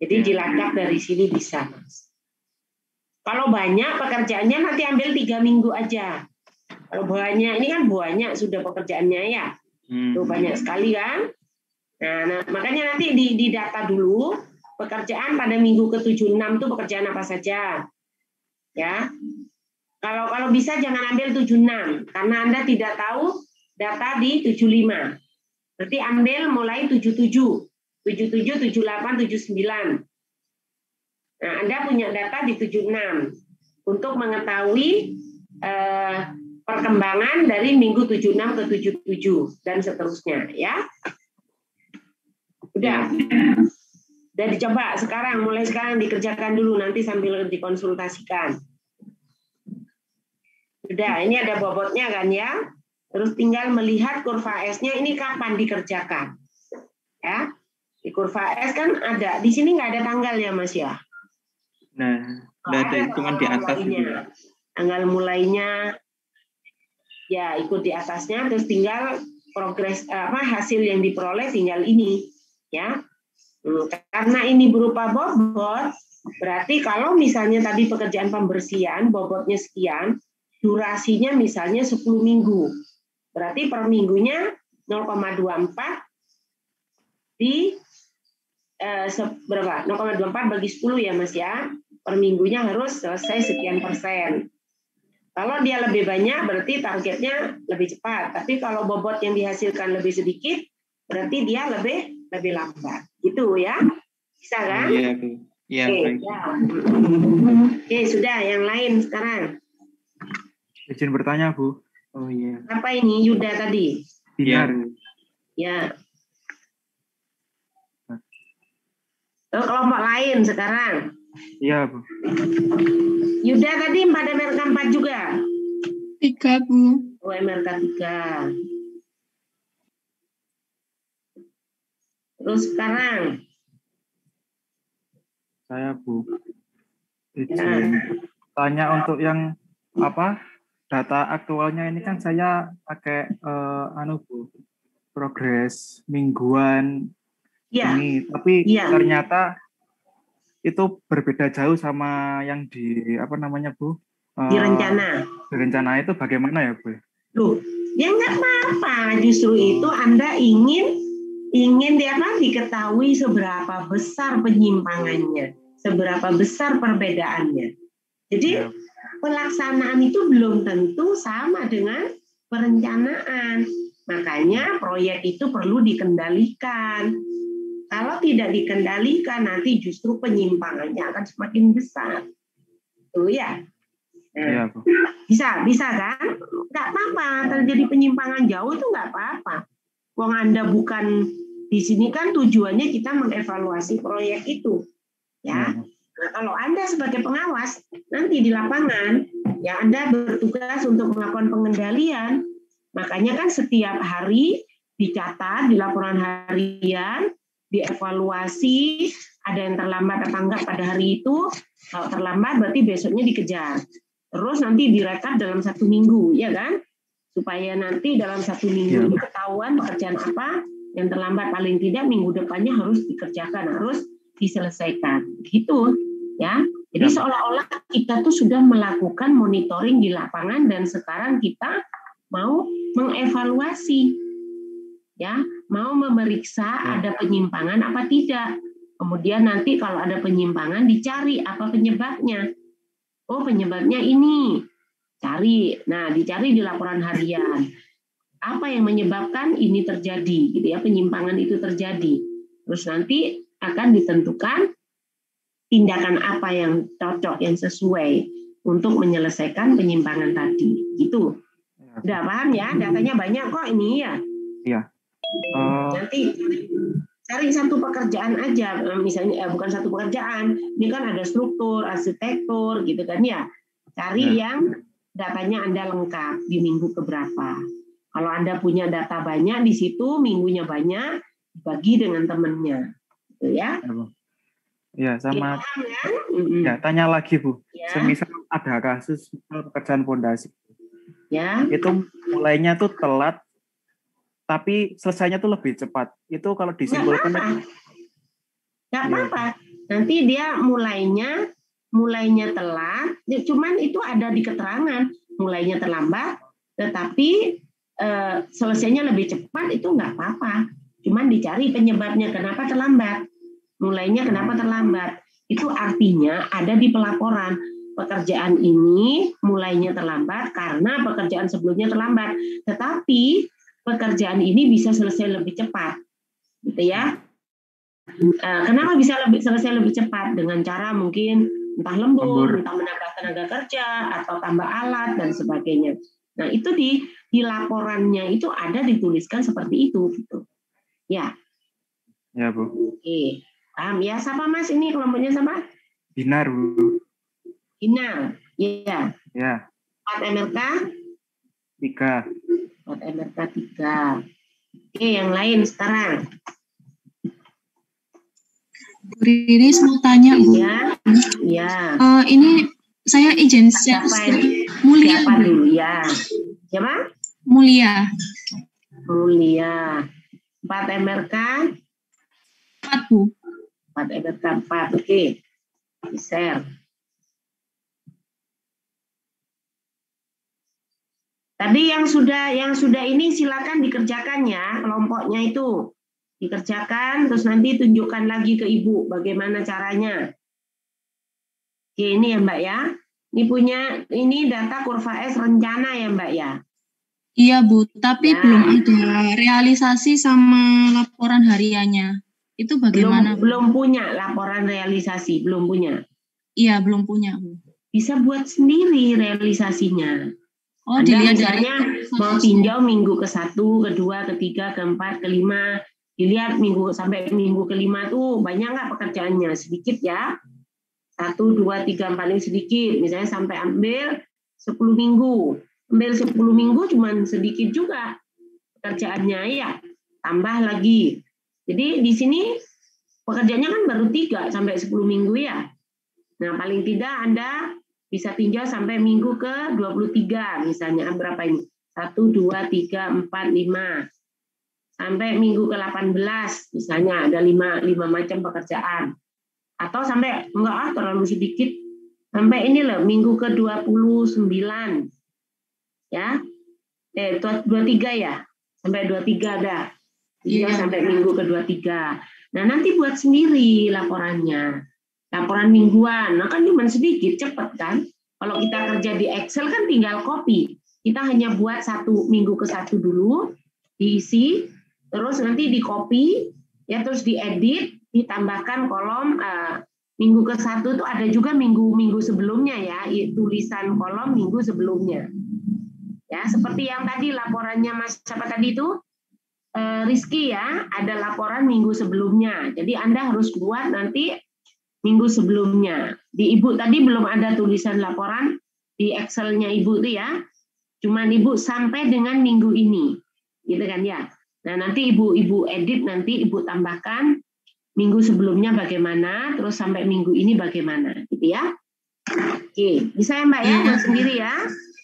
A: Jadi dilacak dari sini bisa, Mas. Kalau banyak pekerjaannya nanti ambil 3 minggu aja. Kalau banyak, ini kan banyak sudah pekerjaannya ya. Tuh banyak sekali kan. Nah, makanya nanti di data dulu pekerjaan pada minggu ke-76 itu pekerjaan apa saja. Ya. Kalau bisa jangan ambil 76 karena Anda tidak tahu data di 75. Berarti ambil mulai 77, 78, 79. Nah, Anda punya data di 76 untuk mengetahui perkembangan dari minggu 76 ke 77 dan seterusnya, ya. Udah dicoba sekarang, mulai sekarang dikerjakan dulu, nanti sambil dikonsultasikan. Udah, ini ada bobotnya kan ya. Terus tinggal melihat kurva S-nya ini kapan dikerjakan. Ya. Di kurva S kan ada, di sini nggak ada tanggal ya, Mas ya.
D: Nah, ada cuma di atas itu.
A: Tanggal mulainya ya ikut di atasnya, terus tinggal progres hasil yang diperoleh tinggal ini, ya. Karena ini berupa bobot, berarti kalau misalnya tadi pekerjaan pembersihan bobotnya sekian, durasinya misalnya 10 minggu. Berarti per minggunya 0,24 di berapa? 0,24 bagi 10 ya, Mas ya. Per minggunya harus selesai sekian persen. Kalau dia lebih banyak berarti targetnya lebih cepat. Tapi kalau bobot yang dihasilkan lebih sedikit berarti dia lebih lambat. Gitu ya. Bisa kan?
D: Iya, Bu. Iya, baik.
A: Ya. Oke, sudah yang lain sekarang.
F: Izin bertanya, Bu.
D: Oh iya.
A: Apa ini Yuda tadi?
F: Binar.
A: Ya. Kelompok lain sekarang.
F: Iya, Bu.
A: Yuda tadi pada MRK 4 juga?
E: 3, Bu.
A: Oh, MRK 3. Terus sekarang?
F: Saya, Bu. Izin tanya untuk yang data aktualnya ini kan saya pakai Bu, progres mingguan ini, tapi ternyata itu berbeda jauh sama yang di Bu?
A: Di rencana.
F: Di rencana itu bagaimana ya, Bu?
A: Loh, ya nggak apa-apa. Justru itu Anda ingin diketahui seberapa besar penyimpangannya, seberapa besar perbedaannya. Jadi pelaksanaan itu belum tentu sama dengan perencanaan. Makanya proyek itu perlu dikendalikan. Kalau tidak dikendalikan, nanti justru penyimpangannya akan semakin besar. Tuh ya.
F: Iya, Bu.
A: Bisa kan? Nggak apa-apa, terjadi penyimpangan jauh itu nggak apa-apa. Wong Anda bukan di sini kan tujuannya kita mengevaluasi proyek itu. Ya. Nah, kalau Anda sebagai pengawas, nanti di lapangan, ya Anda bertugas untuk melakukan pengendalian. Makanya kan setiap hari dicatat di laporan harian, dievaluasi, ada yang terlambat apa enggak pada hari itu. Kalau terlambat berarti besoknya dikejar. Terus nanti direkap dalam 1 minggu, ya kan? Supaya nanti dalam 1 minggu ini ketahuan pekerjaan apa yang terlambat, paling tidak minggu depannya harus dikerjakan, harus diselesaikan, gitu ya. Jadi seolah-olah kita tuh sudah melakukan monitoring di lapangan dan sekarang kita mau mengevaluasi, ya, mau memeriksa ada penyimpangan apa tidak. Kemudian nanti kalau ada penyimpangan dicari apa penyebabnya. Oh, penyebabnya ini, cari. Nah, dicari di laporan harian. Apa yang menyebabkan ini terjadi, gitu ya, penyimpangan itu terjadi. Terus nanti akan ditentukan tindakan apa yang cocok, yang sesuai untuk menyelesaikan penyimpangan tadi. Gitu. Udah paham ya? Datanya banyak kok ini ya.
F: Iya.
A: Nanti cari satu pekerjaan aja, misalnya bukan satu pekerjaan. Ini kan ada struktur, arsitektur, gitu kan ya. Cari yang datanya Anda lengkap di minggu keberapa. Kalau Anda punya data banyak di situ, minggunya banyak, bagi dengan temannya. Gitu ya.
F: Ya, sama.
A: Ya,
F: ya, tanya lagi, Bu.
A: Ya.
F: Semisal ada kasus pekerjaan pondasi.
A: Ya.
F: Itu mulainya tuh telat, tapi selesainya tuh lebih cepat. Itu kalau disimpulkan.
A: Nggak apa-apa. Nanti dia mulainya telat, cuman itu ada di keterangan. Mulainya terlambat, tetapi selesainya lebih cepat, itu nggak apa-apa. Cuman dicari penyebabnya kenapa terlambat. Mulainya kenapa terlambat. Itu artinya ada di pelaporan. Pekerjaan ini mulainya terlambat karena pekerjaan sebelumnya terlambat. Tetapi pekerjaan ini bisa selesai lebih cepat. Gitu ya. Kenapa bisa selesai lebih cepat? Dengan cara mungkin entah lembur, entah menambah tenaga kerja, atau tambah alat, dan sebagainya. Nah, itu di laporannya itu ada dituliskan seperti itu. Gitu. Ya.
F: Ya, Bu.
A: Oke. Paham ya? Siapa Mas ini kelompoknya siapa?
F: Binar, Bu.
A: Binar. Iya.
F: Ya.
A: 4 MRK?
F: 3.
A: 4 MRK 3. Oke, yang lain sekarang.
E: Bu Riris mau tanya, Bu.
A: Ya. Ya.
E: Ini saya izin.
A: Siapa
E: Mulia.
A: Siapa dulu? Ya. Siapa?
E: Mulia.
A: Mulia. 4 MRK?
E: 4, Bu.
A: 4 MRK 4. Oke. Share. Tadi yang sudah ini silakan dikerjakan ya, kelompoknya itu. Dikerjakan, terus nanti tunjukkan lagi ke Ibu bagaimana caranya. Oke, ini ya Mbak ya. Ini data kurva S rencana ya Mbak ya.
E: Iya Bu, tapi belum ada realisasi sama laporan hariannya. Itu bagaimana?
A: Belum punya laporan realisasi, belum punya.
E: Iya, belum punya Bu.
A: Bisa buat sendiri realisasinya.
E: Oh, dilihat
A: misalnya mau tinjau minggu ke-1, ke-2, ke-3, ke-4, ke-5. Dilihat sampai minggu ke-5 tuh banyak nggak pekerjaannya? Sedikit ya. 1, 2, 3, 4 ini sedikit. Misalnya sampai ambil 10 minggu. Ambil 10 minggu cuman sedikit juga pekerjaannya ya. Tambah lagi. Jadi di sini pekerjaannya kan baru 3 sampai 10 minggu ya. Nah, paling tidak Anda bisa tinjau sampai minggu ke-23 misalnya. Berapa ini? 1, 2, 3, 4, 5. Sampai minggu ke-18 misalnya ada 5 macam pekerjaan. Atau sampai terlalu sedikit. Sampai ini loh minggu ke-29. Ya. 23 ya. Sampai 23 ada. Iya, sampai minggu ke-23. Nah, nanti buat sendiri laporannya. Laporan mingguan. Nah, kan cuma sedikit, cepat kan? Kalau kita kerja di Excel kan tinggal copy. Kita hanya buat minggu ke-1 dulu, diisi, terus nanti di copy, ya terus diedit, ditambahkan kolom minggu ke-1 itu ada juga minggu sebelumnya ya, tulisan kolom minggu sebelumnya. Ya, seperti yang tadi laporannya Mas siapa tadi itu? Rizky ya, ada laporan minggu sebelumnya. Jadi Anda harus buat nanti minggu sebelumnya. Di Ibu tadi belum ada tulisan laporan di Excel-nya Ibu itu ya. Cuman Ibu sampai dengan minggu ini. Gitu kan ya. Nah, nanti Ibu edit, nanti Ibu tambahkan minggu sebelumnya bagaimana, terus sampai minggu ini bagaimana, gitu ya. Oke, bisa ya Mbak ya, buat sendiri ya.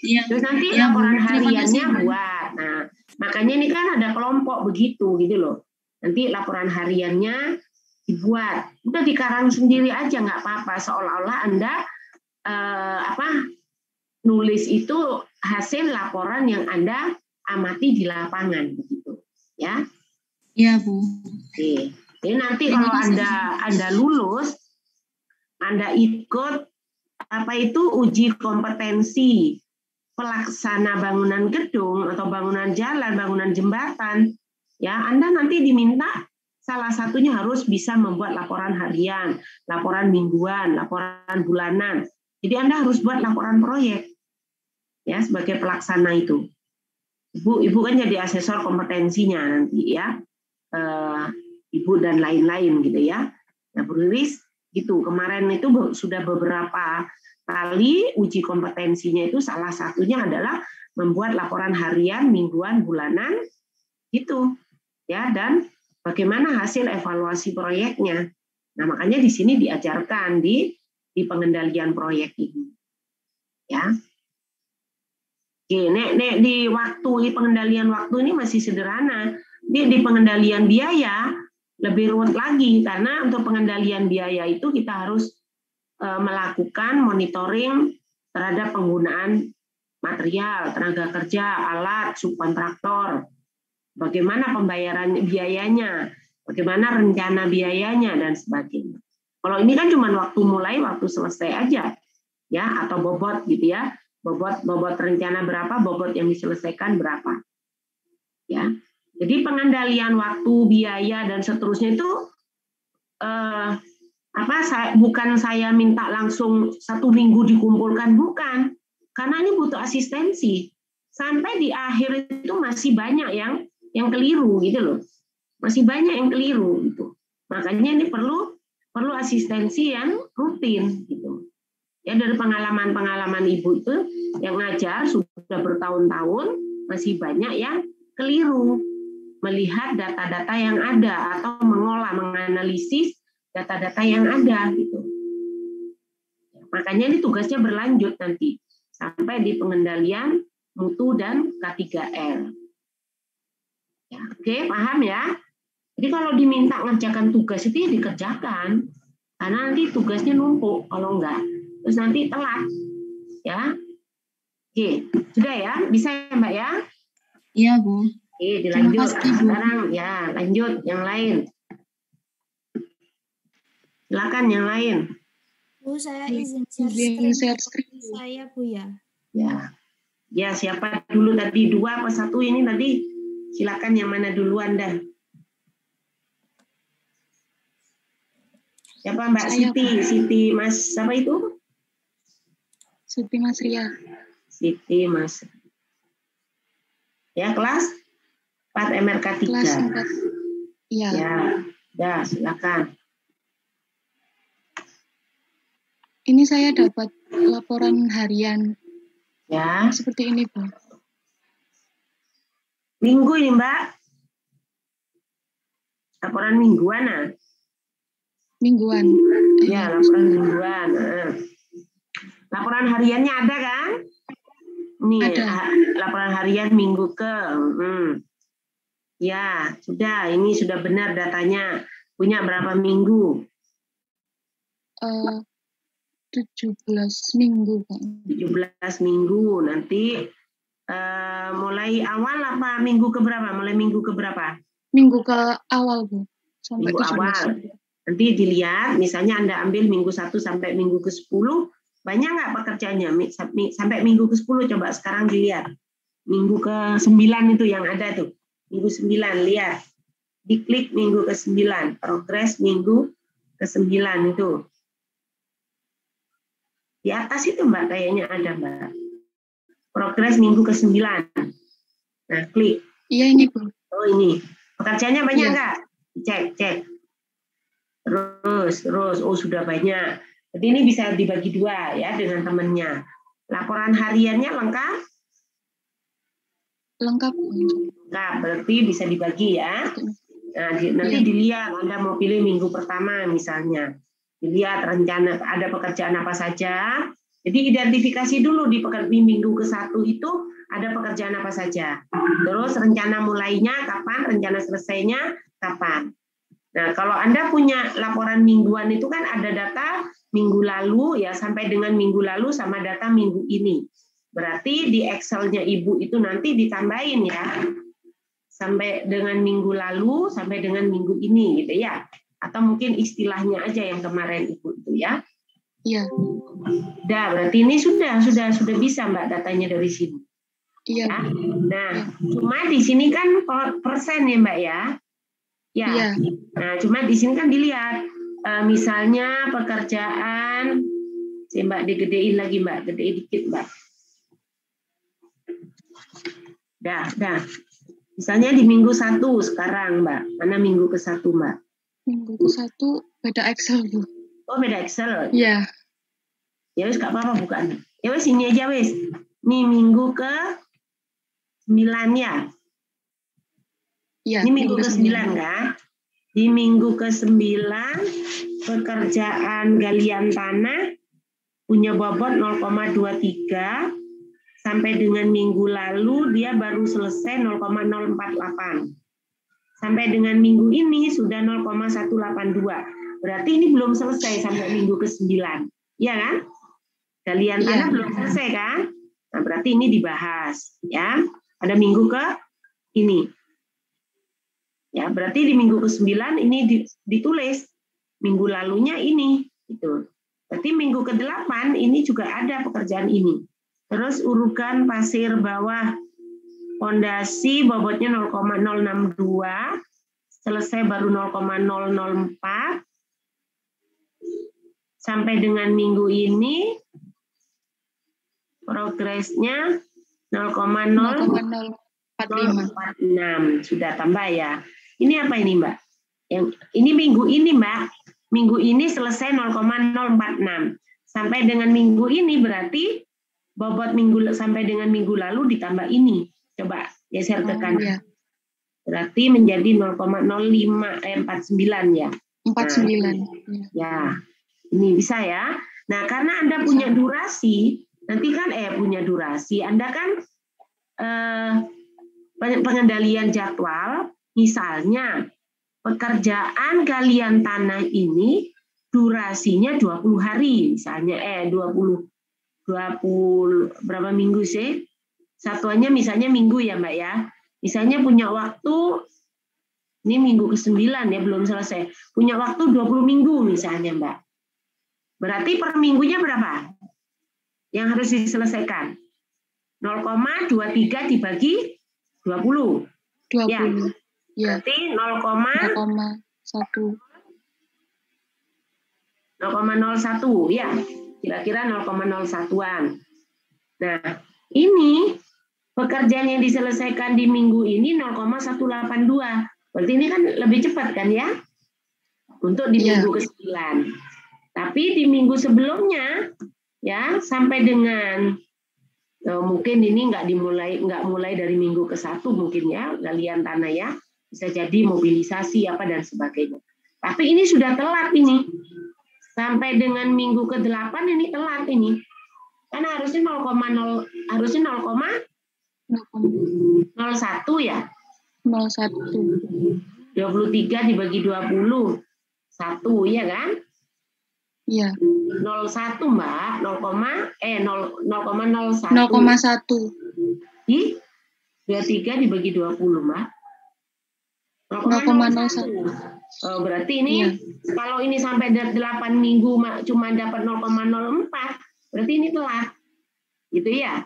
E: Iya.
A: Terus nanti
E: Ya,
A: laporan
E: Bu. Terima
A: hariannya
E: kasih, Bu.
A: buat. Nah, makanya ini kan ada kelompok begitu gitu loh. Nanti laporan hariannya dibuat. Udah dikarang sendiri aja nggak apa-apa. Seolah-olah Anda nulis itu hasil laporan yang Anda amati di lapangan begitu. Ya.
E: Iya, Bu.
A: Oke. Jadi nanti
E: Terima
A: kalau
E: kasih.
A: Anda lulus, Anda ikut uji kompetensi pelaksana bangunan gedung atau bangunan jalan, bangunan jembatan, ya Anda nanti diminta salah satunya harus bisa membuat laporan harian, laporan mingguan, laporan bulanan. Jadi Anda harus buat laporan proyek, ya sebagai pelaksana itu. Ibu kan jadi asesor kompetensinya nanti ya, Ibu dan lain-lain gitu ya. Nah, Bu Riris gitu. Kemarin itu sudah beberapa kali uji kompetensinya itu salah satunya adalah membuat laporan harian, mingguan, bulanan gitu ya, dan bagaimana hasil evaluasi proyeknya. Nah, makanya di sini diajarkan di pengendalian proyek ini. Ya. Oke, di pengendalian waktu ini masih sederhana. Di pengendalian biaya lebih rumit lagi, karena untuk pengendalian biaya itu kita harus melakukan monitoring terhadap penggunaan material, tenaga kerja, alat, subkontraktor, bagaimana pembayaran biayanya, bagaimana rencana biayanya, dan sebagainya. Kalau ini kan cuma waktu mulai, waktu selesai aja, ya, atau bobot gitu ya, bobot rencana berapa, bobot yang diselesaikan berapa, ya. Jadi pengendalian waktu, biaya, dan seterusnya itu bukan saya minta langsung 1 minggu dikumpulkan, bukan, karena ini butuh asistensi. Sampai di akhir itu masih banyak yang keliru gitu loh, masih banyak yang keliru gitu. Makanya ini perlu asistensi yang rutin gitu. Ya, dari pengalaman Ibu itu yang ngajar sudah bertahun-tahun masih banyak yang keliru melihat data-data yang ada atau menganalisis data-data yang ada gitu. Makanya ini tugasnya berlanjut nanti sampai di pengendalian mutu dan K3R. Ya, oke, paham ya? Jadi kalau diminta ngerjakan tugas itu ya dikerjakan, karena nanti tugasnya numpuk kalau enggak, terus nanti telat. Ya, oke, sudah ya, bisa ya Mbak ya?
E: Iya, Bu.
A: Oke, dilanjut.
E: Kasih, Bu.
A: Sekarang ya, lanjut yang lain. Silakan yang lain.
G: Bu, saya izin
E: share screen
G: saya, Bu ya.
A: Ya, siapa dulu tadi, 2 apa 1 ini tadi? Silakan yang mana duluan dah. Siapa Mbak
E: Saya,
A: Siti Mas siapa itu?
E: Siti Mas Ria.
A: Siti Mas. Ya, kelas 4 MRK 3.
E: Kelas 4. Iya.
A: Ya, silakan.
E: Ini saya dapat laporan harian.
A: Ya.
E: Seperti ini, Bu.
A: Minggu ini, Mbak. Laporan mingguan, nah.
E: Mingguan.
A: Ya, laporan mingguan. Laporan hariannya ada kan? Nih,
E: ada.
A: Laporan harian minggu ke. Ya, sudah. Ini sudah benar datanya. Punya berapa minggu?
E: 17 minggu, Pak.
A: 17 minggu. Nanti mulai awal apa minggu ke berapa? Mulai minggu ke berapa?
E: Minggu ke awal, Bu. Sampai
A: Minggu
E: 17.
A: awal. Nanti dilihat, misalnya Anda ambil minggu 1 sampai minggu ke 10, banyak nggak pekerjaannya? Sampai minggu ke 10, coba sekarang dilihat. Minggu ke 9 itu yang ada tuh. Minggu 9, lihat. Diklik minggu ke 9. Progres minggu ke 9 itu. Di atas itu Mbak, kayaknya ada Mbak. Progres minggu ke 9. Nah, klik.
E: Iya, ini, Bu.
A: Oh, ini. Pekerjaannya banyak
E: Iya.
A: nggak? Cek. Terus, oh sudah banyak. Jadi ini bisa dibagi 2 ya dengan temannya. Laporan hariannya lengkap?
E: Lengkap.
A: Nah, berarti bisa dibagi ya. Nah, nanti dilihat Anda mau pilih minggu pertama misalnya. Dilihat rencana ada pekerjaan apa saja. Jadi identifikasi dulu di minggu ke-1 itu ada pekerjaan apa saja. Terus rencana mulainya kapan, rencana selesainya kapan. Nah, kalau Anda punya laporan mingguan itu kan ada data minggu lalu ya sampai dengan minggu lalu sama data minggu ini. Berarti di Excel-nya Ibu itu nanti ditambahin ya. Sampai dengan minggu lalu sampai dengan minggu ini gitu ya. Atau mungkin istilahnya aja yang kemarin Ibu itu ya.
E: Iya.
A: Dah, berarti ini sudah bisa Mbak datanya dari sini.
E: Iya.
A: Ya? Nah, cuma di sini kan persen ya Mbak ya. Ya.
E: Iya.
A: Nah, cuma di sini kan dilihat misalnya pekerjaan, Mbak digedein lagi Mbak, gedein dikit Mbak. Dah. Misalnya di minggu 1 sekarang Mbak, mana minggu ke-1 Mbak?
E: Minggu ke-1 beda Excel Bu.
A: Oh beda Excel?
E: Iya.
A: Ya wis gak apa-apa bukan. Ya wis ini aja wis. Ini minggu ke-9 ya?
E: Iya.
A: Ini minggu ke-9 kan? Di minggu ke-9 pekerjaan galian tanah punya bobot 0,23 sampai dengan minggu lalu dia baru selesai 0,048. Sampai dengan minggu ini sudah 0,182. Berarti ini belum selesai sampai minggu ke-9. Iya kan? Galian tanah belum selesai kan? Nah, berarti ini dibahas ya. Pada minggu ke ini. Ya, berarti di minggu ke-9 ini ditulis minggu lalunya ini gitu. Berarti minggu ke-8 ini juga ada pekerjaan ini. Terus urukan pasir bawah fondasi bobotnya 0,062, selesai baru 0,004. Sampai dengan minggu ini progresnya 0,046 sudah tambah ya. Ini apa ini Mbak? Yang ini minggu ini Mbak. Minggu ini selesai 0,046. Sampai dengan minggu ini berarti bobot minggu sampai dengan minggu lalu ditambah ini. Coba geser ke kanan.
E: Iya.
A: Berarti menjadi 0,0549 ya.
E: 49.
A: Ya. Ini bisa ya. Nah, karena Anda punya durasi, nanti kan punya durasi, Anda kan pengendalian jadwal, misalnya pekerjaan galian tanah ini durasinya 20 hari, misalnya 20 berapa minggu sih? Satuannya misalnya minggu ya Mbak ya. Misalnya punya waktu, ini minggu ke-9 ya, belum selesai. Punya waktu 20 minggu misalnya Mbak. Berarti per minggunya berapa? Yang harus diselesaikan? 0,23 dibagi 20.
E: 20.
A: Ya. Berarti 0,01 ya. Kira-kira 0,01-an. Nah, ini pekerjaan yang diselesaikan di minggu ini 0,182. Berarti ini kan lebih cepat kan ya? Untuk di minggu ke-9. Tapi di minggu sebelumnya ya sampai dengan mungkin ini nggak mulai dari minggu ke-1 mungkin ya galian tanah ya, bisa jadi mobilisasi apa dan sebagainya. Tapi ini sudah telat ini. Sampai dengan minggu ke-8 ini telat ini. Karena harusnya 0,01 ya.
E: 01.
A: 23 dibagi 20. 1 ya kan?
E: Iya.
A: 01 Mbak, 0,01.
E: 0,1.
A: Di 23 dibagi 20 Mbak.
E: 0,01.
A: Oh, berarti ini kalau ini sampai 8 minggu cuma dapat 0,04, berarti ini telat. Gitu ya.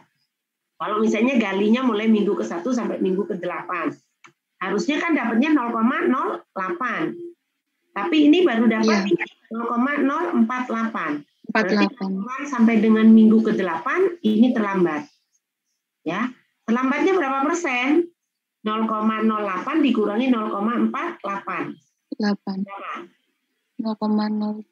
A: Kalau misalnya galinya mulai minggu ke-1 sampai minggu ke-8. Harusnya kan dapatnya 0,08. Tapi ini baru dapat 0,048. Berarti sampai dengan minggu ke-8 ini terlambat. Ya. Terlambatnya berapa persen? 0,08 dikurangi 0,48.
E: 8. 0,032.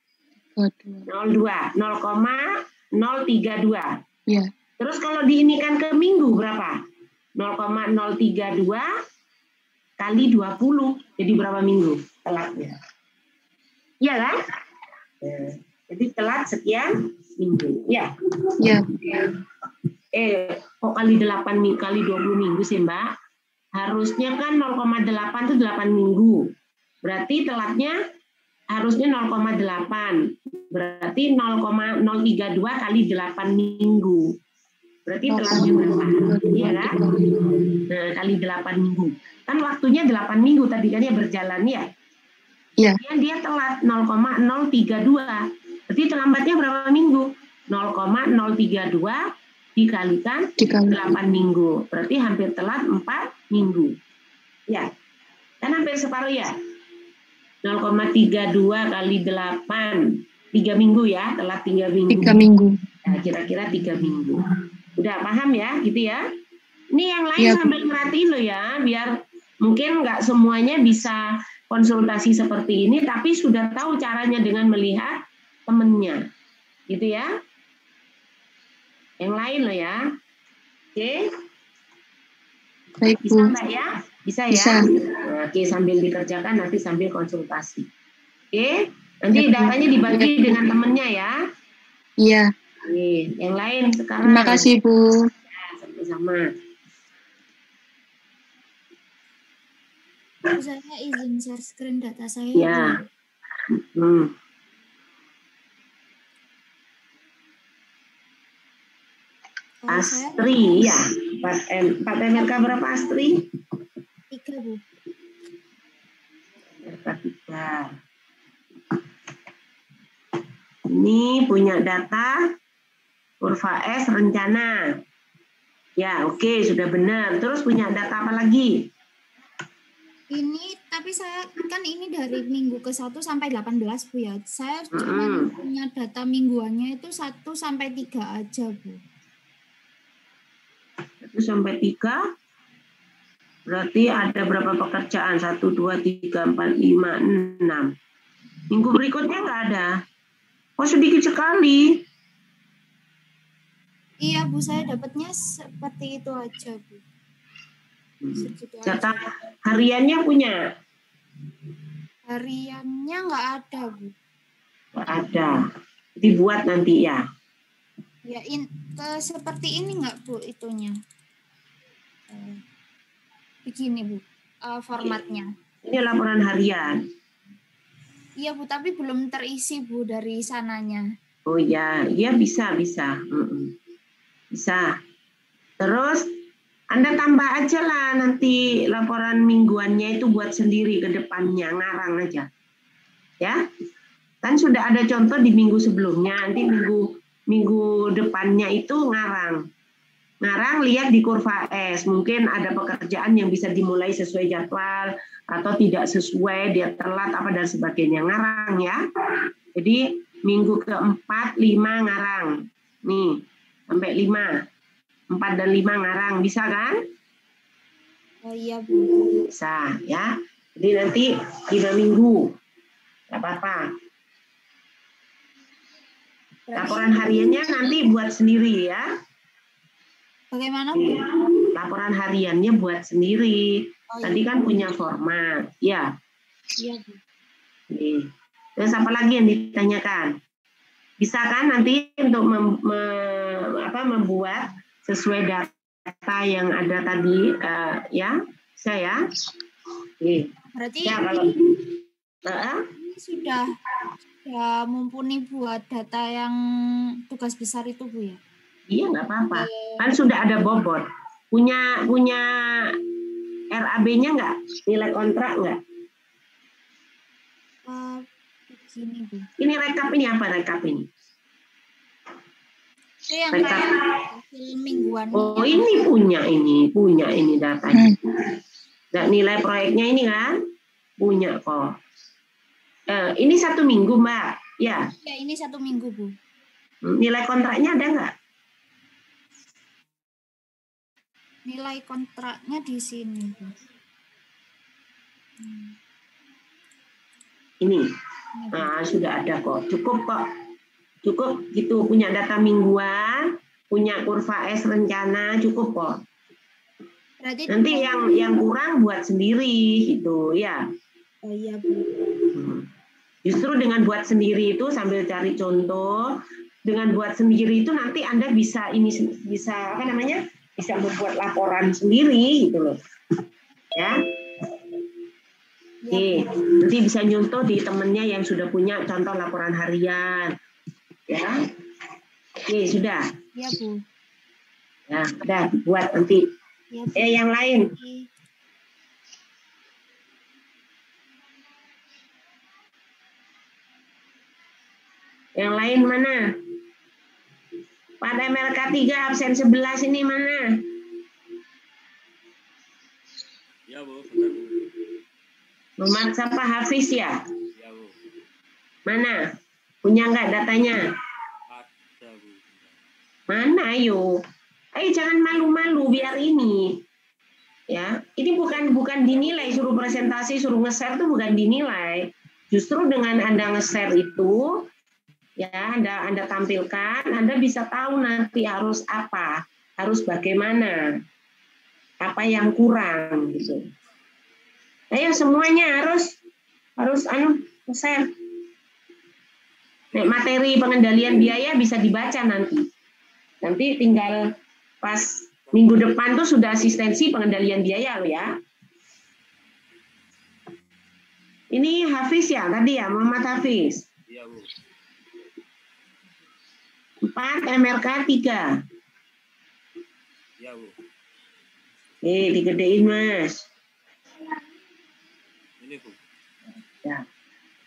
E: Ya.
A: Terus kalau diinikan ke minggu berapa? 0,032 kali 20. Jadi berapa minggu telatnya? Iya kan? Jadi telat sekian minggu. Ya.
E: Ya.
A: Kok kali 8 minggu, kali 20 minggu sih Mbak? Harusnya kan 0,8 itu 8 minggu. Berarti telatnya harusnya 0,8. Berarti 0,032 kali 8 minggu. Berarti telatnya berapa? Iya kan? Nah, kali 8 minggu. Kan waktunya 8 minggu tadi kan ya berjalan ya?
E: Iya.
A: Kemudian dia telat 0,032. Berarti terlambatnya berapa minggu? 0,032 dikalikan 8 minggu. Berarti hampir telat 4 minggu. Ya. Kan hampir separuh ya? 0,32 kali 8. 3 minggu ya, telat 3 minggu.
E: 3 minggu.
A: Nah, kira-kira 3 minggu. Udah paham ya, gitu ya? Ini yang lain
E: Ya.
A: sambil merhatiin lo ya, biar mungkin nggak semuanya bisa konsultasi seperti ini, tapi sudah tahu caranya dengan melihat temennya. Gitu ya? Yang lain lo ya. Oke?
E: Baik, Bu.
A: Bisa Mbak ya? Bisa ya?
E: Bisa.
A: Nah, oke, sambil dikerjakan nanti sambil konsultasi. Oke? Nanti datanya dibagi dengan temennya ya.
E: Iya.
A: Oke, yang lain sekarang.
E: Terima kasih, Bu.
A: Ya, sama-sama.
G: Saya izin share screen data saya.
A: Ya. Astri, ya. 4 MRK berapa Astri?
G: 3, Bu.
A: MRK 3. Ini punya data kurva S rencana. Ya, oke, sudah benar. Terus punya data apa lagi?
G: Ini, tapi saya kan ini dari minggu ke 1 sampai 18, Bu ya. Saya cuma punya data mingguannya itu 1 sampai 3 aja, Bu.
A: 1 sampai 3. Berarti ada berapa pekerjaan? 1, 2, 3, 4, 5, 6. Minggu berikutnya nggak ada. Oh, sedikit sekali.
G: Iya, Bu, saya dapatnya seperti itu aja, Bu.
A: Data hariannya punya?
G: Hariannya nggak ada, Bu.
A: Nggak ada. Dibuat nanti ya?
G: Ya, seperti ini nggak, Bu, itunya? Begini, Bu, formatnya.
A: Ini laporan harian.
G: Iya, Bu, tapi belum terisi, Bu, dari sananya.
A: Oh ya, iya bisa. Bisa. Terus Anda tambah aja lah nanti laporan mingguannya itu buat sendiri ke depannya, ngarang aja. Ya. Kan sudah ada contoh di minggu sebelumnya, nanti minggu depannya itu ngarang. Ngarang lihat di kurva S, mungkin ada pekerjaan yang bisa dimulai sesuai jadwal atau tidak sesuai, dia telat apa dan sebagainya, ngarang ya. Jadi minggu keempat 5 ngarang. Nih, sampai 5. 4 dan 5 ngarang, bisa kan?
G: Oh iya, Bu.
A: Bisa ya. Jadi nanti 5 minggu. Enggak apa-apa. Laporan hariannya nanti buat sendiri ya.
G: Bagaimana, Bu?
A: Laporan hariannya buat sendiri. Tadi kan punya format, ya.
G: Iya, Bu.
A: Terus apa lagi yang ditanyakan? Bisa kan nanti untuk membuat sesuai data yang ada tadi, ya? Bisa ya?
G: Berarti
A: ya, kalau
G: ini sudah mumpuni buat data yang tugas besar itu, Bu ya?
A: Iya, nggak apa-apa. Kan sudah ada bobot. Punya RAB-nya nggak? Nilai kontrak nggak?
G: Begini, Bu.
A: Ini rekap ini apa rekap ini?
G: Itu yang kayak hasil mingguan.
A: Oh, ini punya ini datanya. Nggak nilai proyeknya ini kan? Punya kok. Ini 1 minggu, Mbak. Ya.
G: Ya, ini 1 minggu, Bu.
A: Nilai kontraknya ada nggak?
G: Nilai kontraknya di sini, Bu.
A: Ini. Nah, sudah ada kok. Cukup kok. Cukup gitu, punya data mingguan, punya kurva S rencana, cukup kok.
G: Berarti
A: Nanti yang kurang buat sendiri gitu ya.
G: Oh iya, Bu.
A: Justru dengan buat sendiri itu sambil cari contoh, dengan buat sendiri itu nanti Anda bisa apa namanya? Bisa membuat laporan sendiri gitu loh. Ya. Nih, nanti bisa nyontoh di temennya yang sudah punya contoh laporan harian. Ya. Oke, sudah.
G: Iya, Bu.
A: Ya, udah buat nanti.
G: Ya, Bu.
A: Yang lain. Yang lain mana? Pada MLK 3 absen 11 ini mana?
H: Ya, Bu. Benar, Bu.
A: Muhammad siapa? Hafiz ya?
H: Ya, Bu.
A: Mana? Punya nggak datanya?
H: Ada, Bu.
A: Mana ayo? Ayo jangan malu-malu biar ini. Ya, ini bukan dinilai, suruh presentasi, suruh nge-share itu bukan dinilai. Justru dengan Anda nge-share itu, ya Anda tampilkan, Anda bisa tahu nanti harus apa, harus bagaimana, apa yang kurang gitu. Ayo semuanya harus share. Nek materi pengendalian biaya bisa dibaca nanti. Nanti tinggal pas minggu depan tuh sudah asistensi pengendalian biaya loh ya. Ini Hafiz ya tadi ya, Muhammad Hafiz.
H: Iya, Bu.
A: 4 MRK 3.
H: Iya, Bu.
A: Digedein Mas.
H: Ini, Bu.
A: Ya.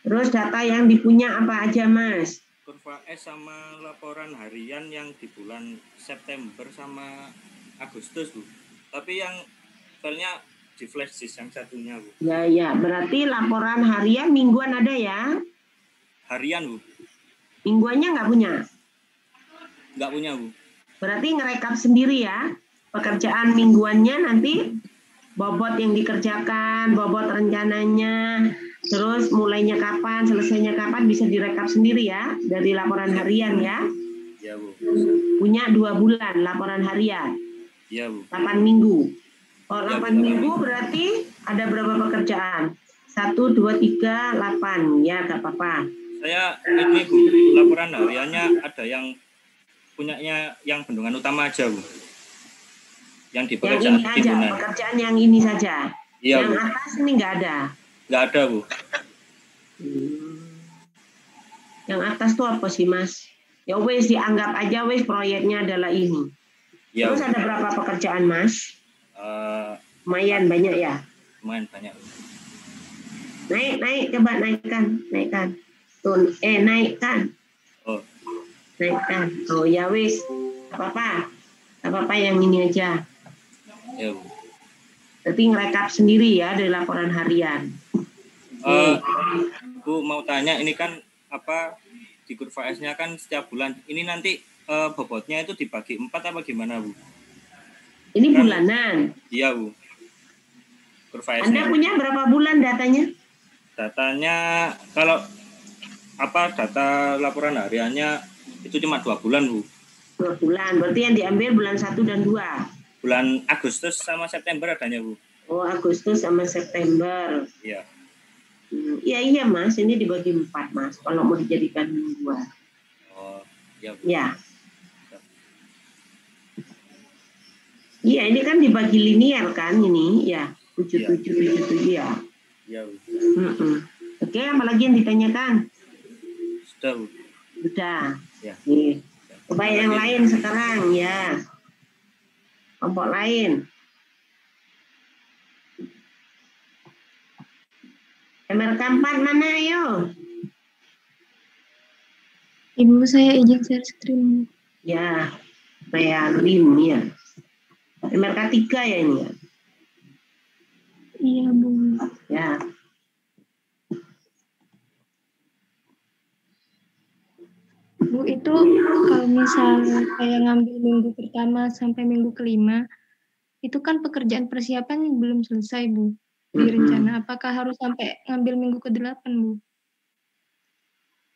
A: Terus data yang dipunya apa aja Mas?
H: Kurva S sama laporan harian yang di bulan September sama Agustus, Bu. Tapi yang filenya di flash disk yang satunya, Bu.
A: Ya, berarti laporan harian mingguan ada ya?
H: Harian, Bu.
A: Mingguannya nggak punya?
H: Nggak punya, Bu.
A: Berarti ngerekap sendiri ya? Pekerjaan mingguannya nanti bobot yang dikerjakan, bobot rencananya, terus mulainya kapan, selesainya kapan bisa direkap sendiri ya dari laporan harian ya.
H: Iya, Bu.
A: Punya 2 bulan laporan harian.
H: Iya, Bu.
A: 8 minggu. Oh,
H: Ya,
A: 8 minggu berarti ada berapa pekerjaan? 1, 2, 3, 8. Ya, gak apa-apa.
H: Saya ini, Bu, laporan hariannya ada yang punyanya yang bendungan utama aja, Bu. Yang di
A: Yang
H: pekerjaan
A: ini aja,
H: timbunan.
A: pekerjaan yang ini saja.
H: Iya,
A: Yang
H: Bu.
A: atas ini nggak ada.
H: Nggak ada, Bu.
A: Yang atas tuh apa sih, Mas? Ya wes dianggap aja wes proyeknya adalah ini.
H: Iya,
A: Terus
H: Bu.
A: ada berapa pekerjaan, Mas? Lumayan banyak ya.
H: Lumayan banyak, Bu.
A: Naik, coba naikkan. Tuh, naikkan.
H: Oh,
A: Naikkan. Oh ya wes, apa-apa yang ini aja.
H: ya, Bu.
A: Berarti ngerekap sendiri ya dari laporan harian.
H: Bu mau tanya, ini kan apa di kurva S-nya kan setiap bulan. Ini nanti bobotnya itu dibagi 4 apa gimana, Bu?
A: Ini bulanan.
H: Iya, Bu. Kurva
A: Anda
H: S-nya.
A: punya berapa bulan datanya?
H: Datanya kalau data laporan hariannya itu cuma 2 bulan, Bu.
A: 2 bulan. Berarti yang diambil bulan 1 dan 2.
H: Bulan Agustus sama September adanya, Bu.
A: Oh, Agustus sama September.
H: Iya.
A: Iya, Mas. Ini dibagi 4, Mas. Kalau mau dijadikan mingguan.
H: Oh, ya, Bu.
A: Ya. Iya, ini kan dibagi linear kan ini, ya. 77 ya.
H: Iya, Bu.
A: Oke, apa lagi yang ditanyakan?
H: Sudah, Bu.
A: Sudah.
H: Ya.
A: Nih. Coba yang lain sekarang ya. Kelompok lain. MRK 4 mana ayo?
E: Ibu, saya izin share screen.
A: Ya, Realin ya. MRK 3 ya ini ya?
E: Iya, Bu.
A: Ya.
E: Bu, itu kalau misalnya saya ngambil minggu pertama sampai minggu kelima, itu kan pekerjaan persiapan belum selesai, Bu. Di rencana, apakah harus sampai ngambil minggu ke-8, Bu?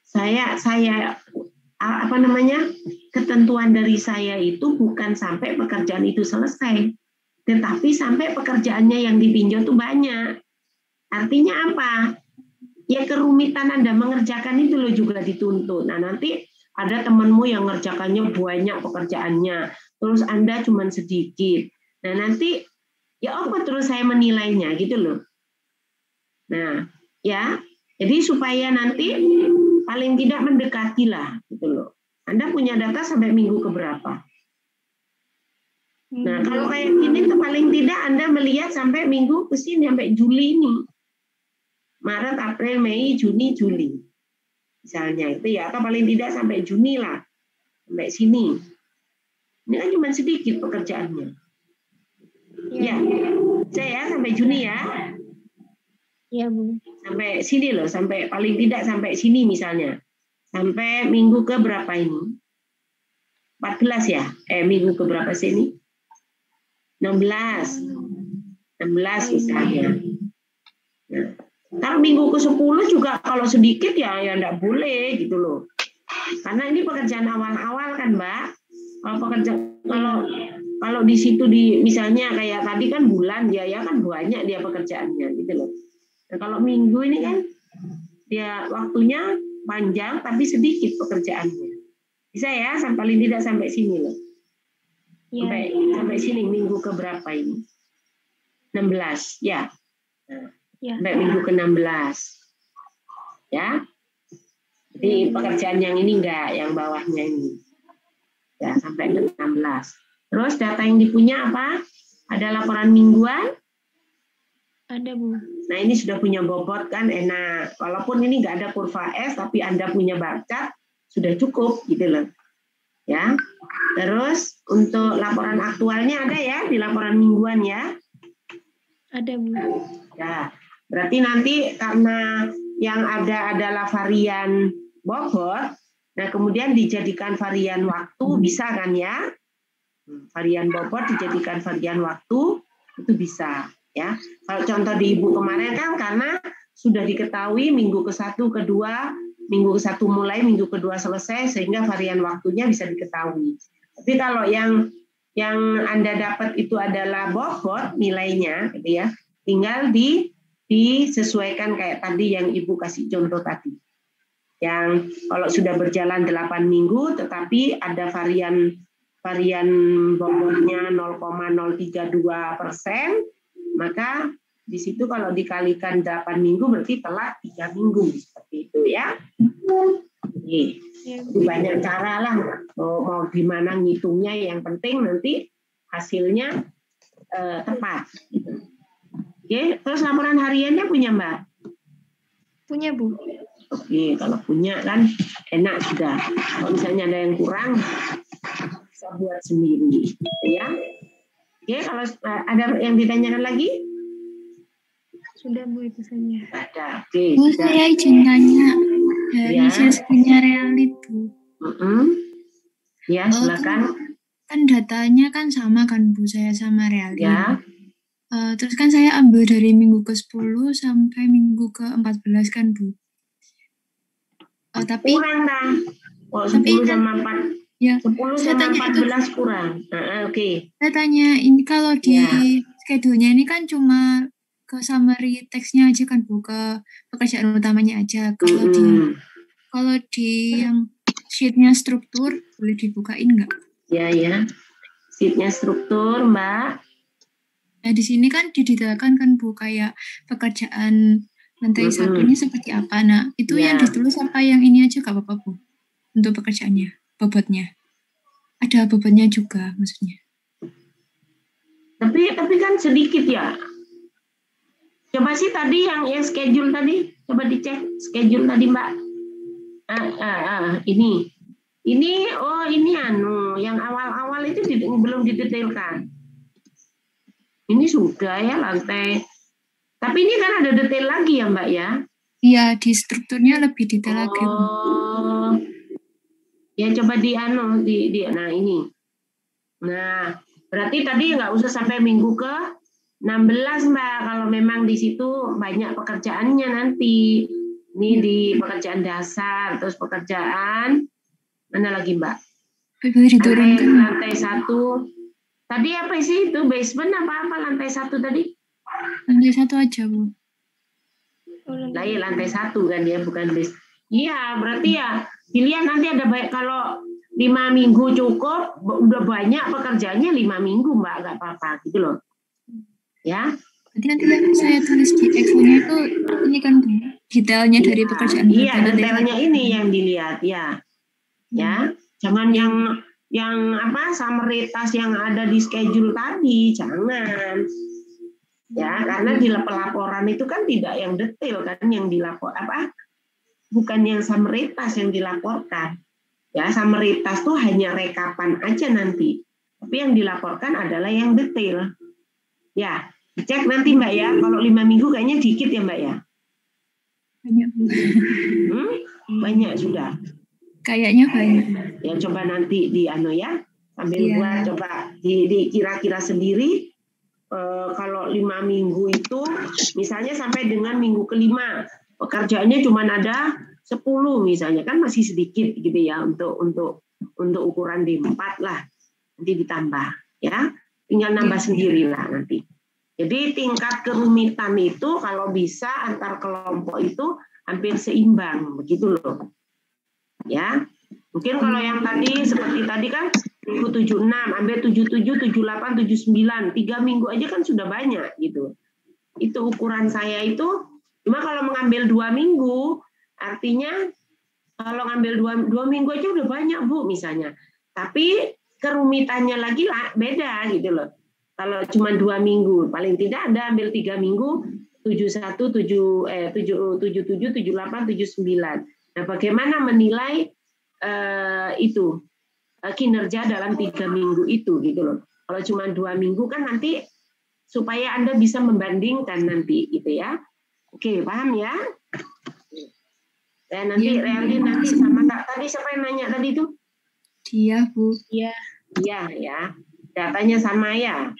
A: saya apa namanya, ketentuan dari saya itu bukan sampai pekerjaan itu selesai, tetapi sampai pekerjaannya yang ditinjau itu banyak. Artinya apa? Ya kerumitan Anda mengerjakan itu loh juga dituntut. Nah nanti ada temanmu yang ngerjakannya banyak pekerjaannya, terus Anda cuma sedikit. Nah nanti ya apa terus saya menilainya gitu loh. Nah ya, jadi supaya nanti paling tidak mendekati lah gitu loh. Anda punya data sampai minggu keberapa? Nah kalau kayak gini tuh paling tidak Anda melihat sampai minggu ke sini, sampai Juli ini. Maret, April, Mei, Juni, Juli. Misalnya itu ya, atau paling tidak sampai Juni lah. Sampai sini. Ini kan cuma sedikit pekerjaannya. Ya, saya sampai Juni ya.
E: Iya, Bu.
A: Sampai sini loh, sampai paling tidak sampai sini misalnya. Sampai minggu ke berapa ini? 14 ya? Minggu ke berapa sih ini? 16 misalnya. Nah, kalau minggu ke-10 juga kalau sedikit ya enggak boleh gitu loh. Karena ini pekerjaan awal-awal kan, Mbak. Kalau di situ misalnya kayak tadi kan bulan ya kan banyak dia pekerjaannya gitu loh. Nah, kalau minggu ini kan dia waktunya panjang tapi sedikit pekerjaannya. Bisa ya, paling tidak sampai sini loh. Sampai sini minggu ke berapa ini? 16 ya. Nah, sampai minggu ke-16. Ya. Jadi pekerjaan yang ini enggak, yang bawahnya ini. Ya, sampai ke-16. Terus data yang dipunya apa? Ada laporan mingguan?
E: Ada, Bu.
A: Nah, ini sudah punya bobot kan enak. Walaupun ini enggak ada kurva S, tapi Anda punya bar chart, sudah cukup gitu loh. Ya. Terus untuk laporan aktualnya ada ya di laporan mingguan ya?
E: Ada, Bu.
A: Ya. Berarti nanti karena yang ada adalah varian bobot, nah kemudian dijadikan varian waktu, bisa kan ya? Varian bobot dijadikan varian waktu, itu bisa ya. Kalau contoh di Ibu kemarin kan karena sudah diketahui minggu ke-1, kedua, minggu ke-1 mulai, minggu kedua selesai, sehingga varian waktunya bisa diketahui. Tapi kalau yang Anda dapat itu adalah bobot nilainya, gitu ya, tinggal disesuaikan kayak tadi yang Ibu kasih contoh tadi. Yang kalau sudah berjalan 8 minggu tetapi ada varian bobotnya 0,032%, maka di situ kalau dikalikan 8 minggu berarti telat 3 minggu seperti itu ya. Banyak cara lah mau gimana ngitungnya, yang penting nanti hasilnya tepat. Oke, terus laporan hariannya punya Mbak?
E: Punya, Bu.
A: Oke, kalau punya kan enak sudah. Kalau misalnya ada yang kurang, bisa buat sendiri, ya. Oke, kalau ada yang ditanyakan lagi?
E: Sudah, Bu, itu saja.
A: Ada. Oke.
G: Bu, saya izin tanya dari sisinya realit, Bu.
A: Ya, silakan.
G: Kan datanya kan sama kan, Bu, saya sama realit.
A: Ya.
G: Terus kan saya ambil dari minggu ke-10 sampai minggu ke-14 kan, Bu. Tapi
A: kurang dah. Oh, 10 sama 4.
G: Ya,
A: 10 sama 14 kurang. Oke.
G: Saya tanya, ini kalau di schedule-nya ini kan cuma ke summary teksnya aja kan, Bu, ke pekerjaan utamanya aja. Kalau di yang sheet-nya struktur boleh dibukain nggak?
A: Ya. Sheet-nya struktur, Mbak.
G: Nah, di sini kan didetailkan kan, Bu, kayak pekerjaan lantai satunya seperti apa. Nah, itu yang ditulis apa yang ini aja nggak apa-apa, Bu? Untuk pekerjaannya, bobotnya. Ada bobotnya juga maksudnya.
A: Tapi kan sedikit ya. Coba sih tadi yang schedule tadi, coba dicek schedule tadi, Mbak. Ini yang awal-awal itu belum didetailkan. Ini sudah ya lantai. Tapi ini kan ada detail lagi ya, Mbak ya?
G: Iya, di strukturnya lebih detail lagi.
A: Ya coba nah ini. Nah, berarti tadi nggak usah sampai minggu ke 16, Mbak. Kalau memang di situ banyak pekerjaannya nanti. Ini di pekerjaan dasar, terus pekerjaan mana lagi Mbak? Lantai 1. Tadi apa sih itu basement apa lantai 1 tadi?
G: Lantai 1 aja Bu.
A: Lah ya lantai 1 kan ya, bukan base. Iya, berarti ya dilihat nanti ada baik kalau 5 minggu cukup, udah banyak pekerjaannya 5 minggu Mbak, nggak apa-apa gitu loh. Ya.
G: Berarti nanti yang saya tulis di Excel-nya itu ini kan detailnya dari pekerjaan.
A: Iya, detailnya ini yang dilihat ya. Ya, jangan yang apa summary task yang ada di schedule tadi, jangan. Ya, karena di pelaporan itu kan tidak yang detail kan yang dilapor bukan yang summary task yang dilaporkan. Ya, summary task tuh hanya rekapan aja nanti. Tapi yang dilaporkan adalah yang detail. Ya, cek nanti Mbak ya. Kalau 5 minggu kayaknya dikit ya Mbak ya.
G: Banyak Bu.
A: Banyak sudah.
G: Kayaknya banyak.
A: Ya coba nanti di ya. Sambil buat coba di kira-kira sendiri. Kalau 5 minggu itu misalnya sampai dengan minggu kelima pekerjaannya cuma ada 10 misalnya, kan masih sedikit gitu ya untuk ukuran D4 lah, nanti ditambah ya, tinggal nambah sendiri lah nanti. Jadi tingkat kerumitan itu kalau bisa antar kelompok itu hampir seimbang begitu loh ya. Mungkin kalau yang tadi seperti tadi kan minggu 76, ambil 77, 78, 79, 3 minggu aja kan sudah banyak gitu. Itu ukuran saya itu. Cuma kalau mengambil 2 minggu, artinya kalau ngambil 2 minggu aja udah banyak Bu misalnya. Tapi kerumitannya lagi lah beda gitu loh. Kalau cuma 2 minggu, paling tidak Anda ambil 3 minggu, 77, 78, 79. Nah, bagaimana menilai itu kinerja dalam 3 minggu itu gitu loh. Kalau cuma 2 minggu kan nanti supaya Anda bisa membandingkan nanti gitu ya. Oke, paham ya? Dan nanti Realin nanti sama tadi siapa yang nanya tadi itu?
G: Dia Bu.
A: Iya. Iya ya. Datanya sama ya?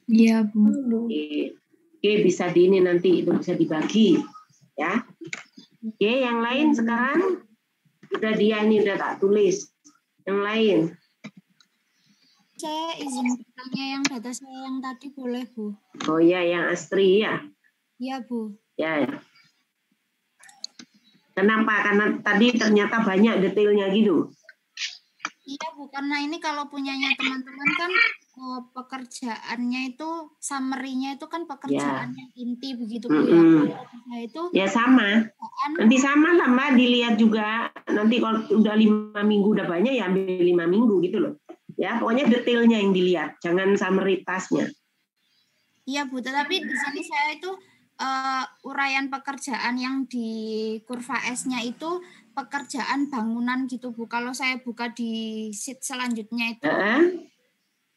G: Iya Bu.
A: Oke, bisa di ini nanti itu bisa dibagi ya. Oke, yang lain sekarang udah dia ini udah tak tulis. Yang lain.
I: Saya izin bertanya yang data saya yang tadi boleh Bu?
A: Oh ya, yang Astri ya?
I: Iya Bu.
A: Ya. Kenapa? Karena tadi ternyata banyak detailnya gitu.
I: Iya Bu, karena ini kalau punyanya teman-teman kan pekerjaannya itu summary-nya itu kan pekerjaan yang inti begitu Bu ya. Nah, itu
A: ya sama. Nanti sama lah Mbak, dilihat juga. Nanti kalau udah 5 minggu udah banyak ya ambil 5 minggu gitu loh. Ya, pokoknya detailnya yang dilihat, jangan summary task-nya.
I: Iya Bu, tetapi di sini saya itu uraian pekerjaan yang di kurva S-nya itu pekerjaan bangunan gitu Bu. Kalau saya buka di sheet selanjutnya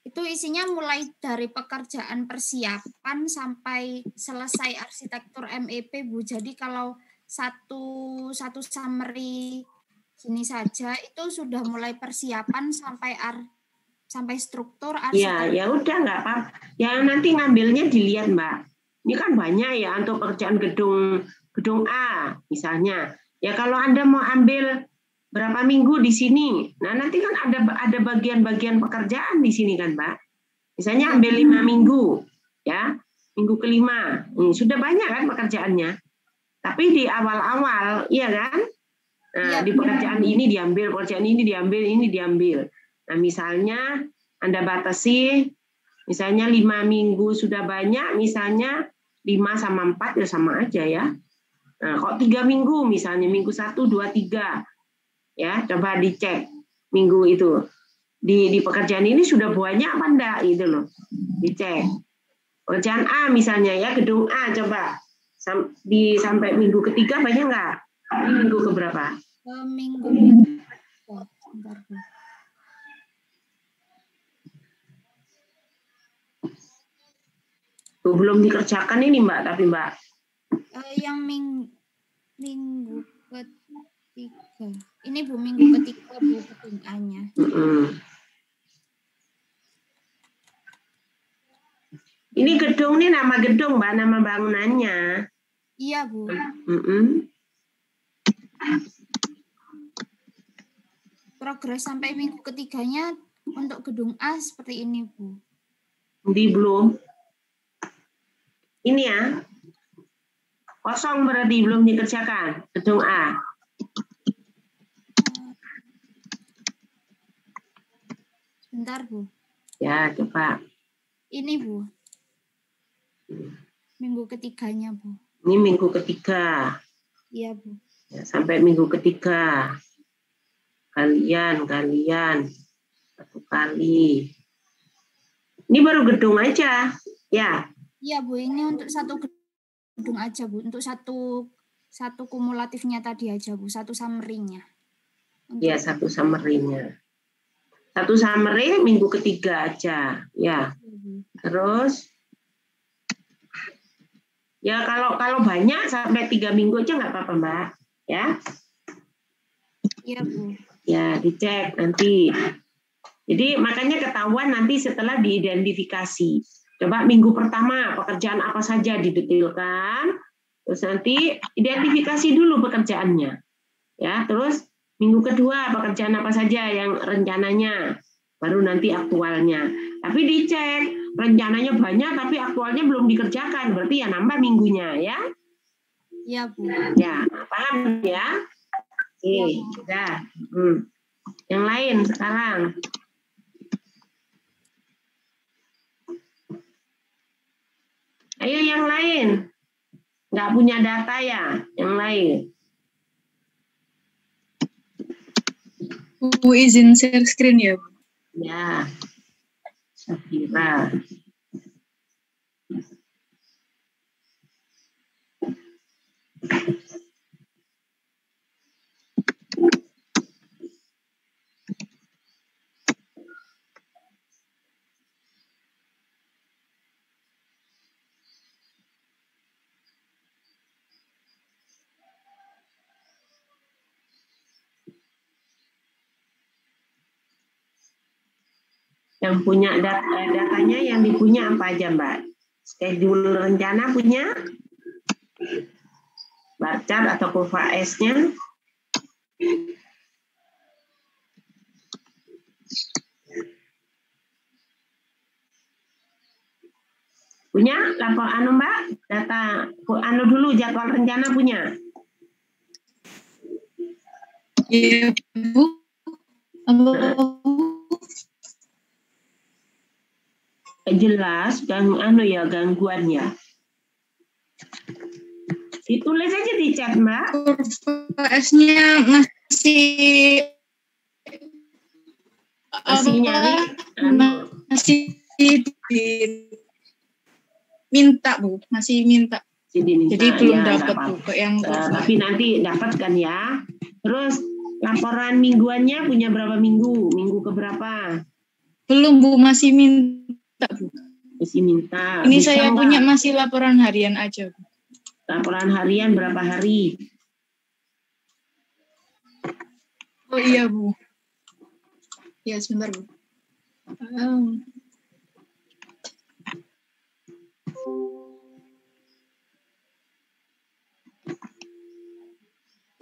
I: itu isinya mulai dari pekerjaan persiapan sampai selesai arsitektur MEP Bu. Jadi kalau satu summary sini saja itu sudah mulai persiapan sampai struktur arsitektur.
A: Ya udah nggak apa. Ya nanti ngambilnya dilihat Mbak. Ini kan banyak ya untuk pekerjaan gedung A misalnya. Ya kalau Anda mau ambil berapa minggu di sini, nah nanti kan ada bagian-bagian pekerjaan di sini kan, Mbak. Misalnya ambil 5 minggu, ya minggu kelima, sudah banyak kan pekerjaannya. Tapi di awal-awal, iya kan? Nah, di pekerjaan ini diambil, pekerjaan ini diambil. Nah misalnya Anda batasi, misalnya 5 minggu sudah banyak, misalnya 5 sama 4 ya sama aja ya. Nah, kok 3 minggu misalnya, minggu 1, 2, 3. Ya, coba dicek minggu itu. Di pekerjaan ini sudah banyak apa enggak gitu loh. Dicek. Pekerjaan A misalnya ya, gedung A coba. Sampai minggu ketiga banyak enggak? Ini minggu keberapa?
I: Minggu
A: belum dikerjakan ini Mbak, tapi Mbak.
I: Yang minggu ketiga. Ini Bu, minggu ketiga Bu gedung A-nya.
A: Ini gedung, ini nama gedung Mbak, nama bangunannya.
I: Iya Bu. Progres sampai minggu ketiganya untuk gedung A seperti ini, Bu.
A: Di belum. Ini ya. Kosong berarti belum dikerjakan gedung A.
I: Sebentar, Bu.
A: Ya, coba.
I: Ini, Bu. Minggu ketiganya, Bu.
A: Ini minggu ketiga.
I: Iya, Bu.
A: Ya, sampai minggu ketiga. Kalian. Satu kali. Ini baru gedung aja. Ya.
I: Iya, Bu. Ini untuk satu gedung aja, Bu. Untuk satu kumulatifnya tadi aja, Bu. Satu summary-nya.
A: Ya, satu summary-nya. Satu summary minggu ketiga aja. Ya. Terus ya kalau banyak sampai 3 minggu aja nggak apa-apa, Mbak. Ya.
I: Iya, Bu.
A: Ya, dicek nanti. Jadi makanya ketahuan nanti setelah diidentifikasi. Coba minggu pertama pekerjaan apa saja didetailkan, terus nanti identifikasi dulu pekerjaannya. Ya, terus minggu kedua pekerjaan apa saja yang rencananya, baru nanti aktualnya. Tapi dicek, rencananya banyak tapi aktualnya belum dikerjakan, berarti ya nambah minggunya ya.
I: Iya, Bu.
A: Ya, paham ya? Oke, sudah. Yang lain sekarang. Ayo yang lain. Nggak punya data ya, yang lain.
G: Bu, izin share screen ya, Bu.
A: Ya, Safira. Yang punya datanya yang dipunya apa aja, Mbak? Schedule rencana punya? Bar chart atau kurva S-nya? Punya? Lapor Mbak? Data dulu jadwal rencana punya?
G: Iya, Bu.
A: Jelas gangguan ya. Ditulis aja di chat, Mbak.
G: Kurva S-nya masih
A: nyari
G: masih minta, Bu, masih minta. Jadi belum dapat, Bu, yang
A: tapi nanti dapat kan ya. Terus laporan mingguannya punya berapa minggu? Minggu keberapa?
G: Belum, Bu, masih minta, Bu.
A: Masih minta.
G: Ini bisa saya punya masih laporan harian aja, Bu.
A: Laporan harian berapa hari?
G: Oh iya, Bu. Ya, sebentar, Bu.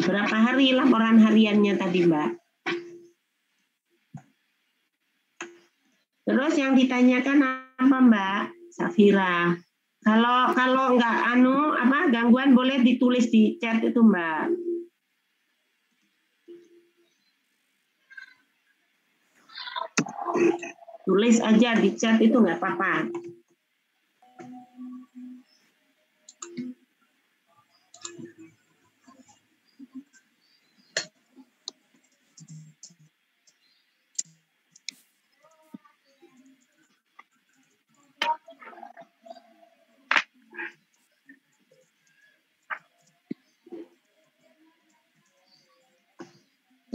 A: Berapa hari laporan hariannya tadi, Mbak? Terus yang ditanyakan apa, Mbak Safira? Kalau nggak gangguan boleh ditulis di chat itu, Mbak. Tulis aja di chat itu nggak apa-apa.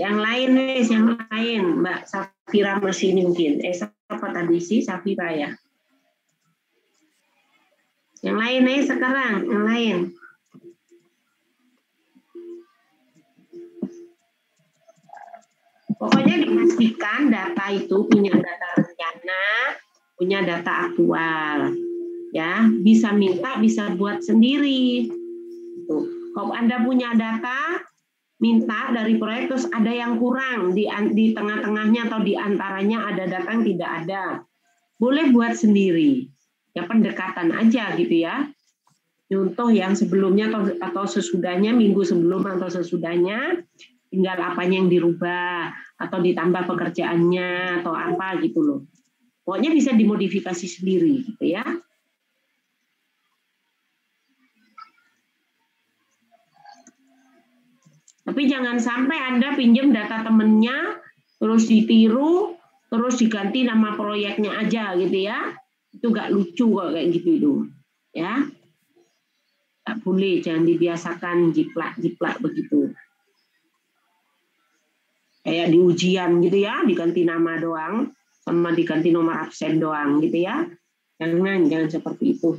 A: Yang lain, Mbak Safira masih ini mungkin. Siapa tadi sih Safira ya? Yang lain sekarang, yang lain. Pokoknya dipastikan data itu punya data rencana, punya data aktual. Ya, bisa minta, bisa buat sendiri. Tuh. Kalau Anda punya data, minta dari proyek terus ada yang kurang di tengah-tengahnya atau di antaranya ada data yang tidak ada, boleh buat sendiri. Ya pendekatan aja gitu ya. Contoh yang sebelumnya atau sesudahnya, minggu sebelum atau sesudahnya, tinggal apanya yang dirubah atau ditambah pekerjaannya atau apa gitu loh. Pokoknya bisa dimodifikasi sendiri gitu ya. Tapi jangan sampai Anda pinjam data temennya, terus ditiru, terus diganti nama proyeknya aja gitu ya. Itu gak lucu kok kayak gitu itu. Ya. Gak boleh, jangan dibiasakan jiplak-jiplak begitu. Kayak di ujian gitu ya, diganti nama doang, sama diganti nomor absen doang gitu ya. Jangan seperti itu.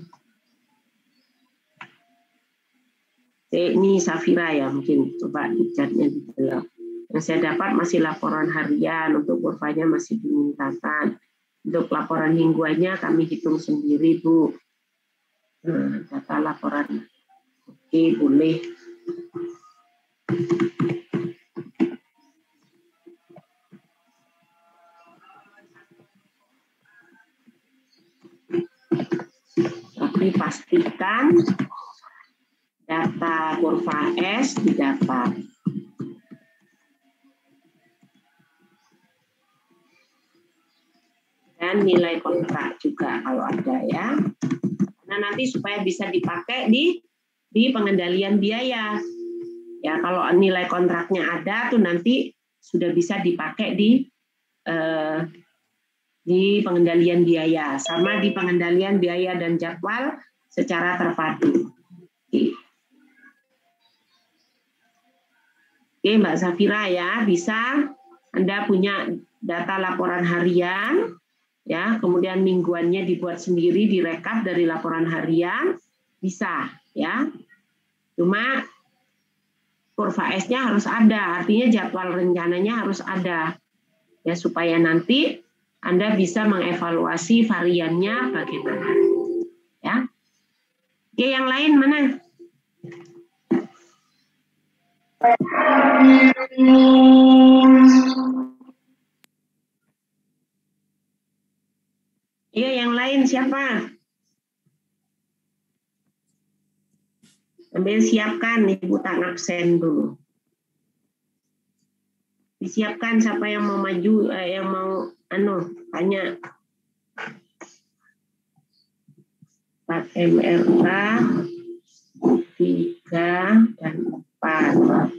A: Ini Safira ya, mungkin coba dicatnya di dalam. Yang saya dapat masih laporan harian, untuk kurvanya masih dimintakan. Untuk laporan mingguannya kami hitung sendiri, Bu. Data laporan. Oke, boleh. Tapi pastikan data kurva S didapat. Dan nilai kontrak juga kalau ada ya. Nah nanti supaya bisa dipakai di pengendalian biaya. Ya kalau nilai kontraknya ada tuh nanti sudah bisa dipakai di pengendalian biaya, sama di pengendalian biaya dan jadwal secara terpadu. Oke, Mbak Safira ya, bisa Anda punya data laporan harian, ya, kemudian mingguannya dibuat sendiri, direkap dari laporan harian, bisa, ya. Cuma kurva S-nya harus ada, artinya jadwal rencananya harus ada, ya, supaya nanti Anda bisa mengevaluasi variannya bagaimana, ya. Oke, yang lain mana? Iya, yang lain siapa? Ambil siapkan, Ibu tak absen dulu. Disiapkan siapa yang mau maju, yang mau tanya. 4 MRK, 3 dan 4.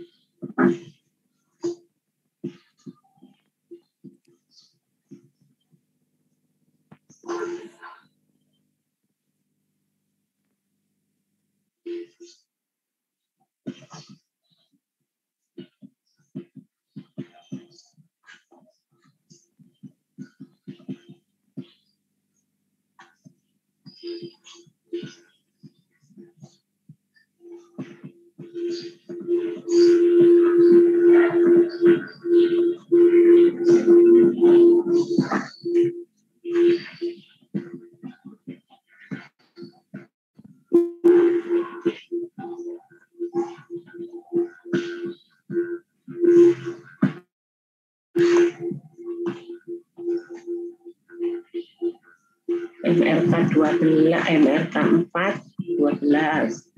A: MRK 12, MRK 4 12,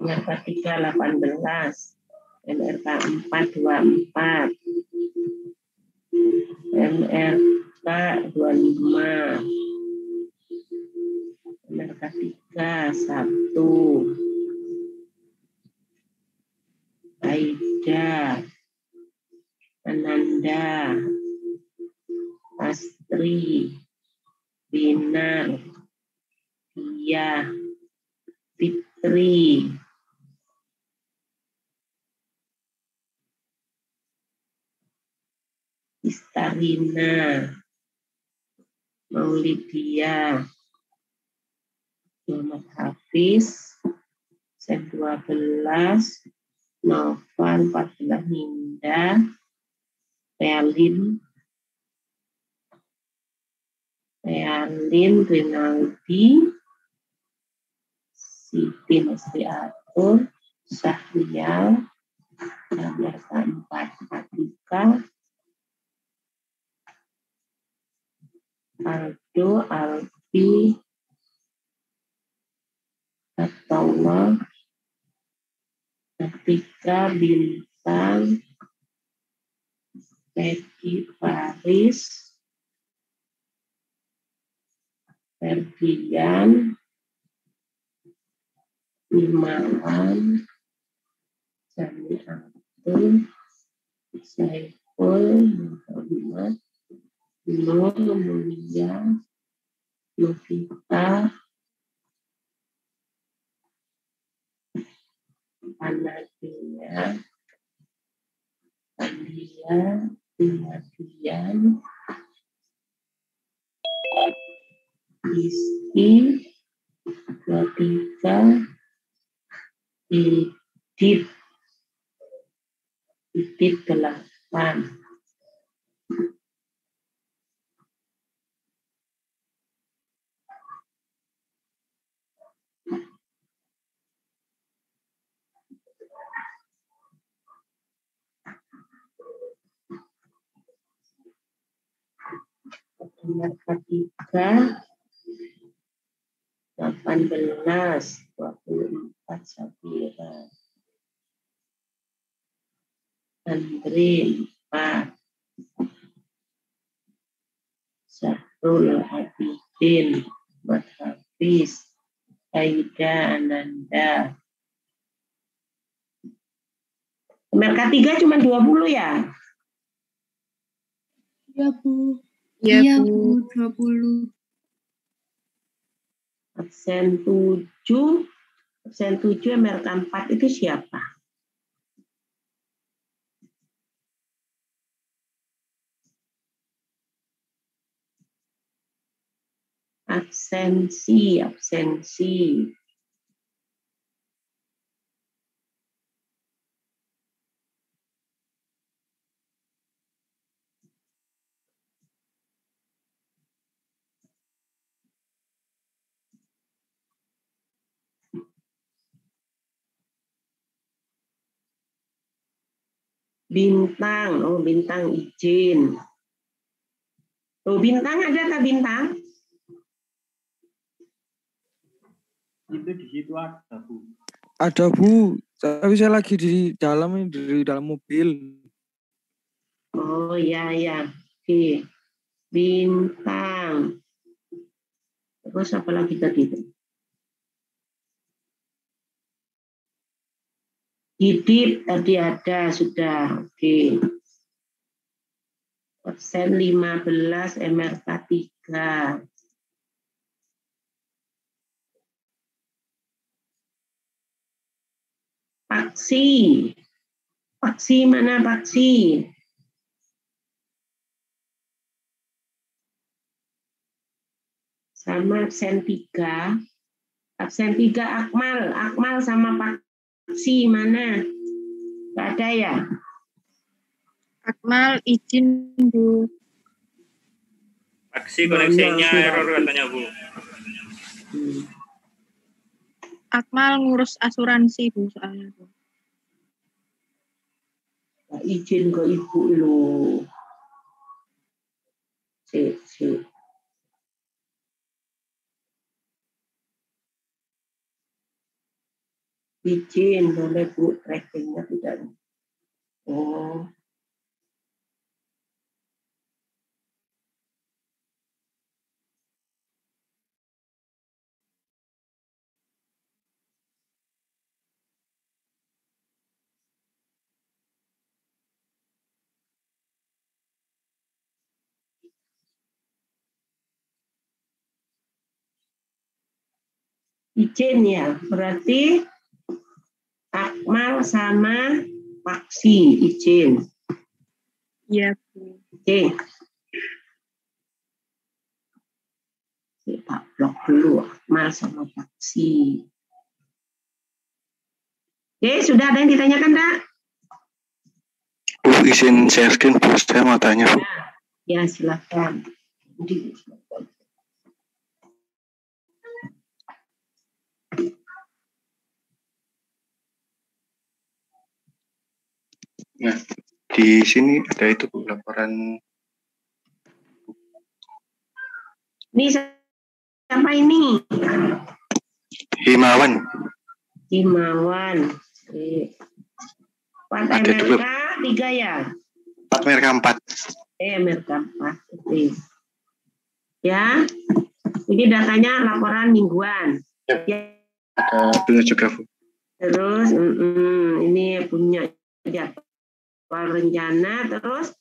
A: MRK 3 18, MRK 4 24, MRK 25, MRK 3 1, Aida, Ananda, Astri, Binar, Dia, Fitri, Istarina, Maulidia, Muhammad Hafiz, Sen 12, Nova 14, Ninda, Realin, Rinaldi, Siti Nesti Atur, Syahrial, Matematika 4, Aldo, Alfi, Atollah, Ketika, Bintang, Peggy, Faris, Ferdian, Imawan, Jami Abdul, Saiful, Muhammad, Nur, Mulia, Novita, Anadia, Alia, Dimadian, Rizky, Latika, Idit 8. Matematika 18, 24 Sabira, Andre 4, Syahrul Abidin, Mat Hafiz, Aida Ananda. MRK 3 cuma 20 ya?
G: Iya, Bu.
E: Iya,
G: Iya,
E: Bu.
G: Bu, 20.
A: Absen 7 MRK 4 itu siapa? Absensi. Bintang, Bintang izin. Bintang ada tak Bintang?
C: Itu di situ ada, Bu.
J: Ada, Bu. Tapi saya lagi di dalam mobil.
A: Oh ya. Oke. Bintang. Terus apa lagi tadi? Hidip tadi ada sudah. Oke. Absen 15 MRK 3. Paksi mana Paksi? Sama absen 3. Absen 3 Akmal sama Paksi mana? Nggak ada ya?
E: Akmal izin, Bu.
H: Aksi koneksinya error katanya, Bu.
E: Akmal ngurus asuransi, Bu, soalnya, Bu.
A: Izin ke Ibu lo. Cek. Izin boleh Bu, trackingnya tidak. Oh. Izin ya, berarti Akmal sama Paksi izin.
E: Iya, Bu.
A: Oke. Pak blok dulu Akmal sama Paksi. Oke, sudah ada yang ditanyakan, Dak?
B: Bu, izin share screen, Bu. Saya mau tanya, Bu.
A: Ya, silakan.
B: Nah, di sini ada itu Bu, laporan.
A: Ini siapa ini?
B: Himawan.
A: Partai
B: Ada
A: MRK 3 ya?
B: MRK 4.
A: MRK 4. Oke. Ya. Ini datanya laporan mingguan. Ya.
B: Ada punya juga Bu.
A: Terus ini punya jadwal rencana, terus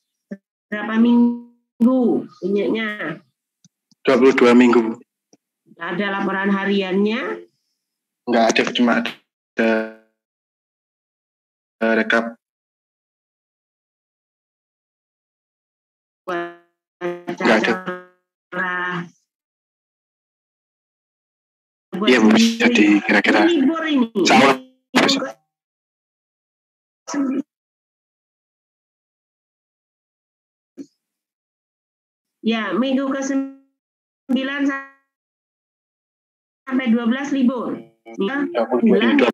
A: berapa minggu punyanya?
B: 22 minggu Bu.
A: Ada laporan hariannya?
B: Enggak ada, cuma ada rekap. Enggak ada. Iya Bu, jadi kira-kira
A: libur ini. Ya, minggu ke-9 sampai 12 libur. Ya, bulan
B: yang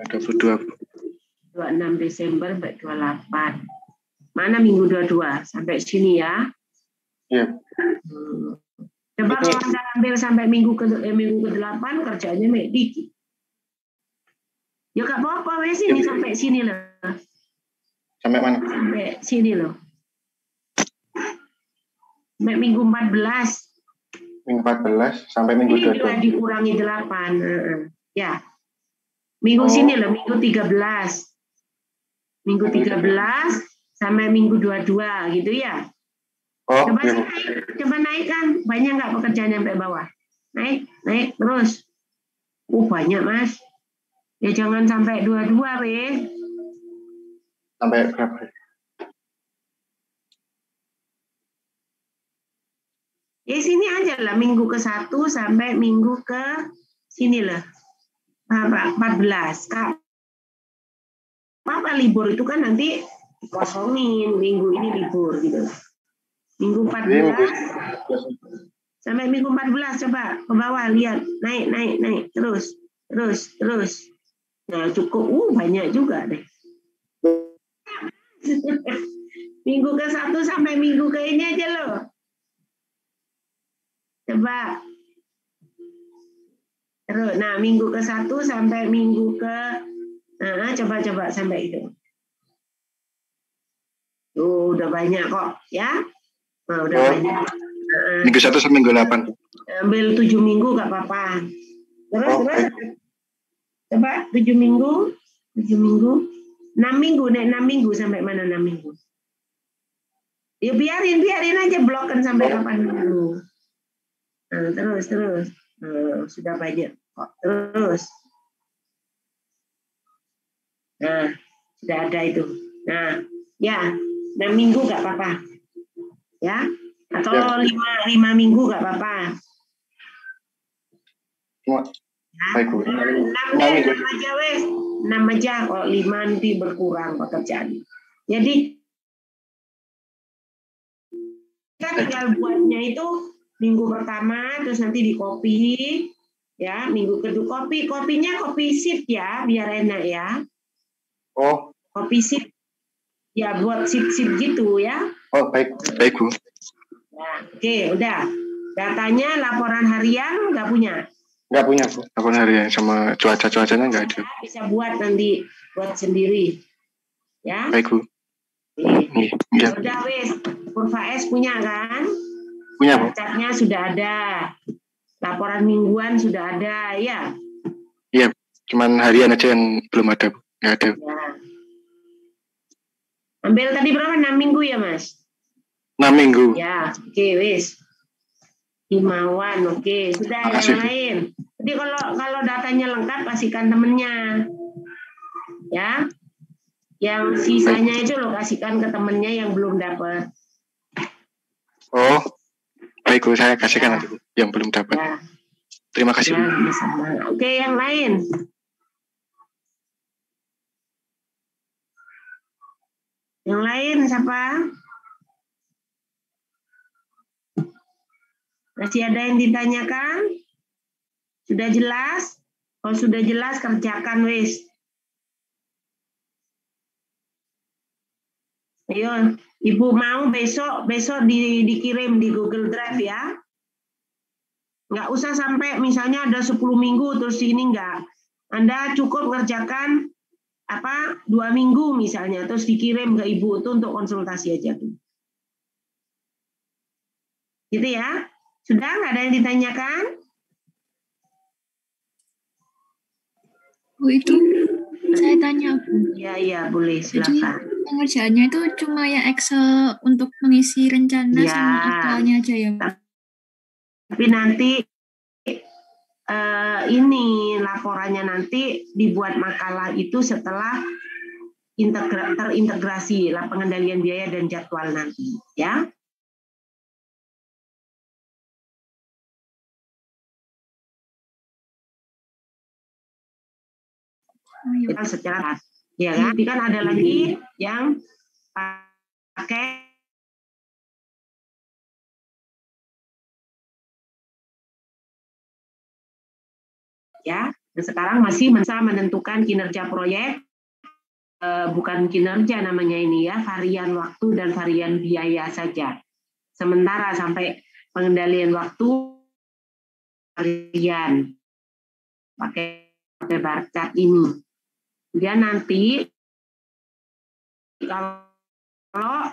B: 22.
A: 26 Desember sampai 28. Mana minggu 22? Sampai sini ya.
B: Iya.
A: Coba kalau Anda ambil sampai minggu ke-8 kerjanya dikit. Ya gak apa-apa, wes ini sampai sini loh.
B: Sampai mana?
A: Sampai sini loh. Sampai minggu 14.
B: Minggu 14 sampai minggu 22.
A: Ini dikurangi 8. Ya. Minggu sini loh, minggu 13. Minggu 13 sampai minggu 22 gitu ya.
B: Oh,
A: coba naikkan. Banyak nggak pekerjaan sampai bawah? Naik terus. Banyak Mas. Ya jangan sampai 22 weh.
B: Sampai berapa?
A: Ya sini aja lah, minggu ke-1 sampai minggu ke sini lah. 14. Apa libur itu kan nanti kosongin, minggu ini libur gitu. Minggu 14 sampai minggu 14 coba ke bawah lihat, naik terus. Nah, cukup banyak juga deh. Minggu ke-1 sampai minggu ke ini aja loh. Coba. Terus, nah minggu ke-1 sampai minggu ke coba sampai itu. Tuh, udah banyak kok, ya. Nah, udah banyak.
B: Minggu 1 sampai minggu 8.
A: Ambil 7 minggu gak apa-apa. Terus. Coba 7 minggu. 6 minggu, naik 6 minggu sampai mana 6 minggu? Ya biarin aja blokkan sampai kapan dulu. Nah, terus. Sudah banyak kok. Terus. Nah, sudah ada itu. Nah, ya 6 minggu gak apa-apa. Ya. Atau 5 minggu gak apa-apa.
B: Baik, Bu.
A: 6 aja, kalau 5 nanti berkurang pekerjaan. Jadi kita tinggal buatnya itu minggu pertama, terus nanti di copy, ya minggu kedua kopinya kopi sip ya, biar enak ya.
B: Oh.
A: Kopi sip, ya buat sip gitu ya.
B: Oh baik Bu.
A: Nah, oke, udah. Datanya laporan harian nggak punya?
B: Nggak punya Bu. Laporan harian sama cuacanya nggak ada.
A: Bisa buat nanti buat sendiri, ya.
B: Baik Bu.
A: Ya. Udah wes, Kurva S punya kan?
B: Punya Bu.
A: Catnya sudah ada, laporan mingguan sudah ada, ya.
B: Iya, cuman harian aja yang belum ada Bu. Nggak ada.
A: Ya. Ambil tadi berapa? 6 minggu ya Mas?
B: 6 minggu.
A: Ya, oke wes. Himawan, oke. Sudah. Makasih, yang lain. Jadi kalau datanya lengkap kasihkan temennya, ya. Yang sisanya itu lo kasihkan ke temennya yang belum dapat.
B: Oh, baik Bu, saya kasihkan nanti Bu, yang belum dapat. Ya. Terima kasih Bu.
A: Ya, oke, yang lain. Yang lain siapa? Masih ada yang ditanyakan? Sudah jelas? Kalau sudah jelas kerjakan wis. Ayo, Ibu mau besok dikirim di Google Drive ya. Nggak usah sampai misalnya ada 10 minggu terus ini enggak. Anda cukup ngerjakan 2 minggu misalnya terus dikirim ke Ibu itu untuk konsultasi aja tuh. Gitu ya. Sudah nggak ada yang ditanyakan?
G: Bu, itu saya tanya, Bu.
A: Iya, boleh, silakan.
G: Jadi pengerjaannya itu cuma yang Excel untuk mengisi rencana
A: ya,
G: sama aktualnya aja ya, Bu?
A: Tapi nanti ini laporannya nanti dibuat makalah itu setelah terintegrasi pengendalian biaya dan jadwal nanti, ya. Kita secara ya kan? Tapi kan ada lagi yang pakai ya. Dan sekarang masih bisa menentukan kinerja proyek, bukan kinerja namanya ini ya, varian waktu dan varian biaya saja. Sementara sampai pengendalian waktu varian pakai bar chart ini. Dia nanti kalau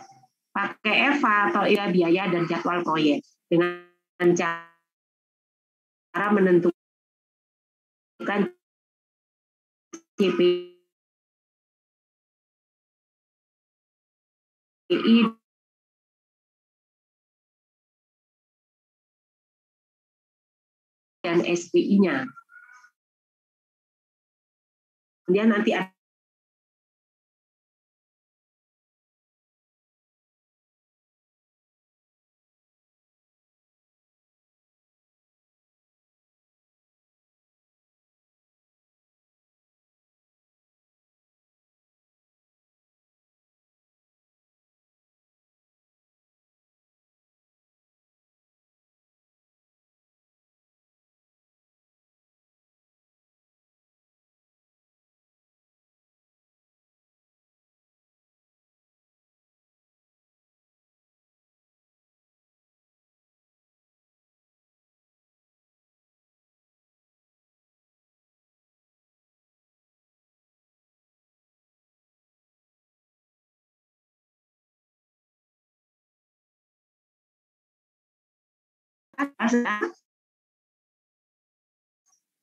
A: pakai EVA atau biaya dan jadwal proyek dengan cara menentukan CPI dan SPI-nya. Kemudian nanti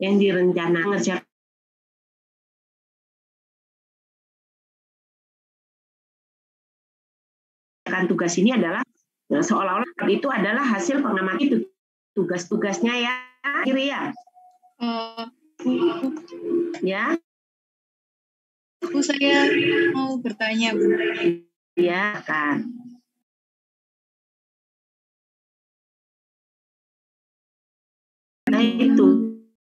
A: yang direncana mengerjakan tugas ini adalah seolah-olah itu adalah hasil pengamatan itu tugas-tugasnya ya, kiri ya. Ya.
K: Bu, saya mau bertanya, Bu.
A: Iya, kan. Nah, itu